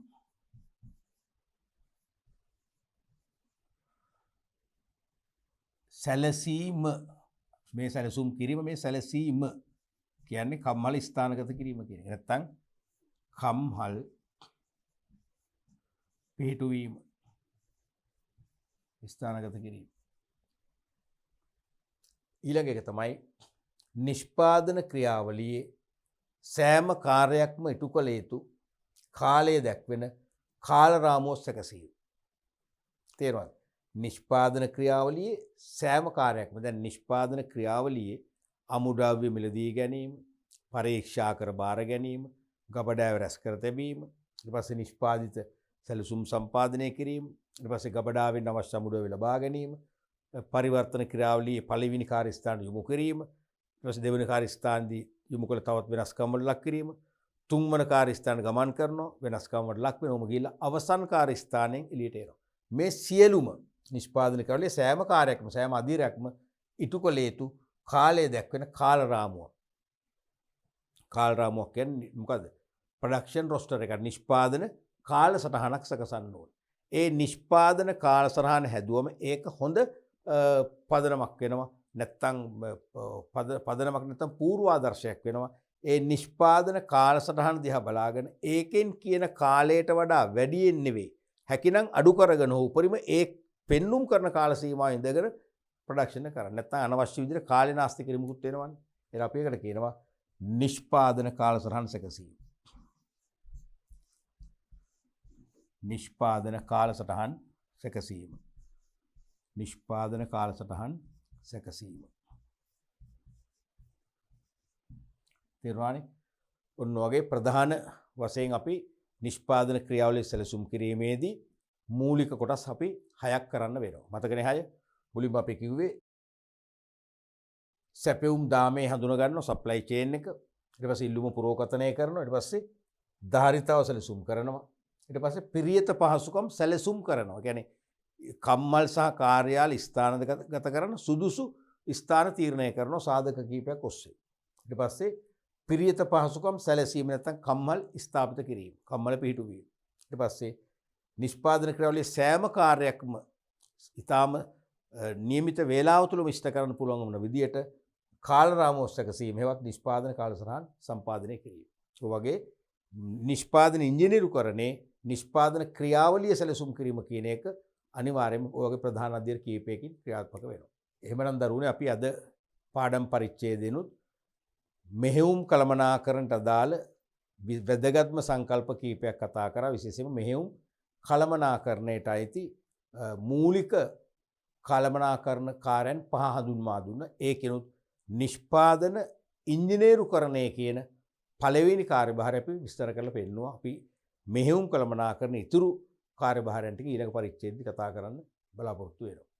සැලසීම මේ සැලසුම් කිරීම මේ සැලසීම කියන්නේ කම්හල ස්ථානගත කිරීම කියන එක. නැත්තම් කම්හල් පිහිටුවීම ස්ථානගත කිරීම. ඊළඟ එක තමයි නිෂ්පාදන ක්‍රියාවලියේ සෑම කාර්යයක්ම ඉටු කළ යුතු කාලය දැක්වෙන කාල රාමුව සැකසීම. තේරුණාද? නිෂ්පාදන ක්‍රියාවලියේ සෑම කාර්යයක්ම දැන් නිෂ්පාදන ක්‍රියාවලියේ අමුද්‍රව්‍ය මිලදී ගැනීම, පරීක්ෂා කර බාර ගැනීම, ගබඩාව රැස් කර තැබීම, ඊට පස්සේ නිෂ්පාදිත සැලසුම් සම්පාදනය කිරීම, ඊට පස්සේ ගබඩාවෙන් අවශ්‍ය අමුද්‍රව්‍ය ලබා ගැනීම, පරිවර්තන ක්‍රියාවලියේ පළවෙනි කාර්යස්ථානට යොමු කිරීම, ඊට පස්සේ දෙවෙනි කාර්යස්ථානදී යොමු කළ තවත් වෙනස්කම් වලට ලක් කිරීම, තුන්වන කාර්යස්ථාන ගමන් කරනවා වෙනස්කම් වලට ලක් වෙනවම ගිහිල්ලා අවසන් කාර්යස්ථානයෙන් එළියට එනවා. මේ සියලුම නිෂ්පාදන ක්‍රියාවලියේ සෑම කාර්යයක්ම සෑම අධීරයක්ම ඉටු කළ යුතු කාලය දැක්වෙන කාල රාමුව. කාල රාමුවක් කියන්නේ මොකද්ද? ප්‍රොඩක්ෂන් රොස්ටර් එක නිෂ්පාදන කාලසටහනක් සකසන්න ඕනේ. ඒ නිෂ්පාදන කාලසටහන හැදුවම ඒක හොඳ පදනමක් වෙනවා. නැත්තම් පදනමක් නැත්තම් පූර්වාදර්ශයක් වෙනවා. ඒ නිෂ්පාදන කාලසටහන දිහා බලාගෙන ඒකෙන් කියන කාලයට වඩා වැඩියෙන් නෙවෙයි. හැකිනම් අඩු කරගෙන උපරිම ඒ පෙන්눔 කරන කාල සීමාව ඉඳගෙන ප්‍රොඩක්ෂන් එක කරන්න. නැත්තම් අනවශ්‍ය විදිහට කාලේ නාස්ති කිරීමකුත් වෙනවනේ. ඒක අපි ඒකට කියනවා නිෂ්පාදන කාලසටහන් සැකසීම. නිෂ්පාදන කාලසටහන් සැකසීම. නිෂ්පාදන කාලසටහන් සැකසීම. තේරුණානේ? ඔන්න වගේ ප්‍රධාන වශයෙන් අපි නිෂ්පාදන ක්‍රියාවලිය සැලසුම් කිරීමේදී මූලික කොටස් අපි 6ක් කරන්න වෙනවා. මතකනේ 6? මුලින්ම අපි කිව්වේ සැපෙවුම් දාමේ හඳුනා ගන්නවා සප්ලයි චේන් එක. ඊට පස්සේ ඉල්ලුම පුරෝකතනය කරනවා. ඊට පස්සේ ධාරිතාව සැලසුම් කරනවා. ඊට පස්සේ පිරියත පහසුකම් සැලසුම් කරනවා. කියන්නේ කම්මල් සහ කාර්යාල ස්ථානගත කරන සුදුසු ස්ථාන තීරණය කරනවා සාධක කීපයක් ඔස්සේ. ඊට පස්සේ පිරියත පහසුකම් සැලසීම නැත්නම් කම්මල් ස්ථාපිත කිරීම. කම්මල පිහිටුවීම. ඊට පස්සේ නිෂ්පාදන ක්‍රියාවලියේ සෑම කාර්යයක්ම ඊටාම නියමිත වේලාව තුළම ඉෂ්ට කරන්න පුළුවන් වන විදියට කාල රාමුව සැකසීම හේවත් නිෂ්පාදන කාලසටහන් සම්පාදනය කිරීම. ඒ වගේ නිෂ්පාදන ඉංජිනේරුකරණේ නිෂ්පාදන ක්‍රියාවලිය සැලසුම් කිරීම කියන එක අනිවාර්යයෙන්ම ඔය වගේ ප්‍රධාන අධ්‍යයන කීපයකින් ක්‍රියාත්මක වෙනවා. එහෙමනම් දරුවනේ අපි අද පාඩම් පරිච්ඡේදෙනුත් මෙහෙයුම් කළමනාකරණට අදාළ වැදගත්ම සංකල්ප කීපයක් කතා කරා. විශේෂයෙන්ම මෙහෙයුම් කළමනාකරණයට අයිති මූලික කළමනාකරණ කාර්යයන් 5 හඳුන්වා දුන්නා. ඒකිනුත් නිෂ්පාදන ඉංජිනේරුකරණය කියන පළවෙනි කාර්යභාරය අපි විස්තර කරලා පෙන්නුවා. අපි මෙහෙයුම් කළමනාකරණ ඉතුරු කාර්යභාරයන් ටික ඊළඟ පරිච්ඡේදෙදි කතා කරන්න බලාපොරොත්තු වෙනවා.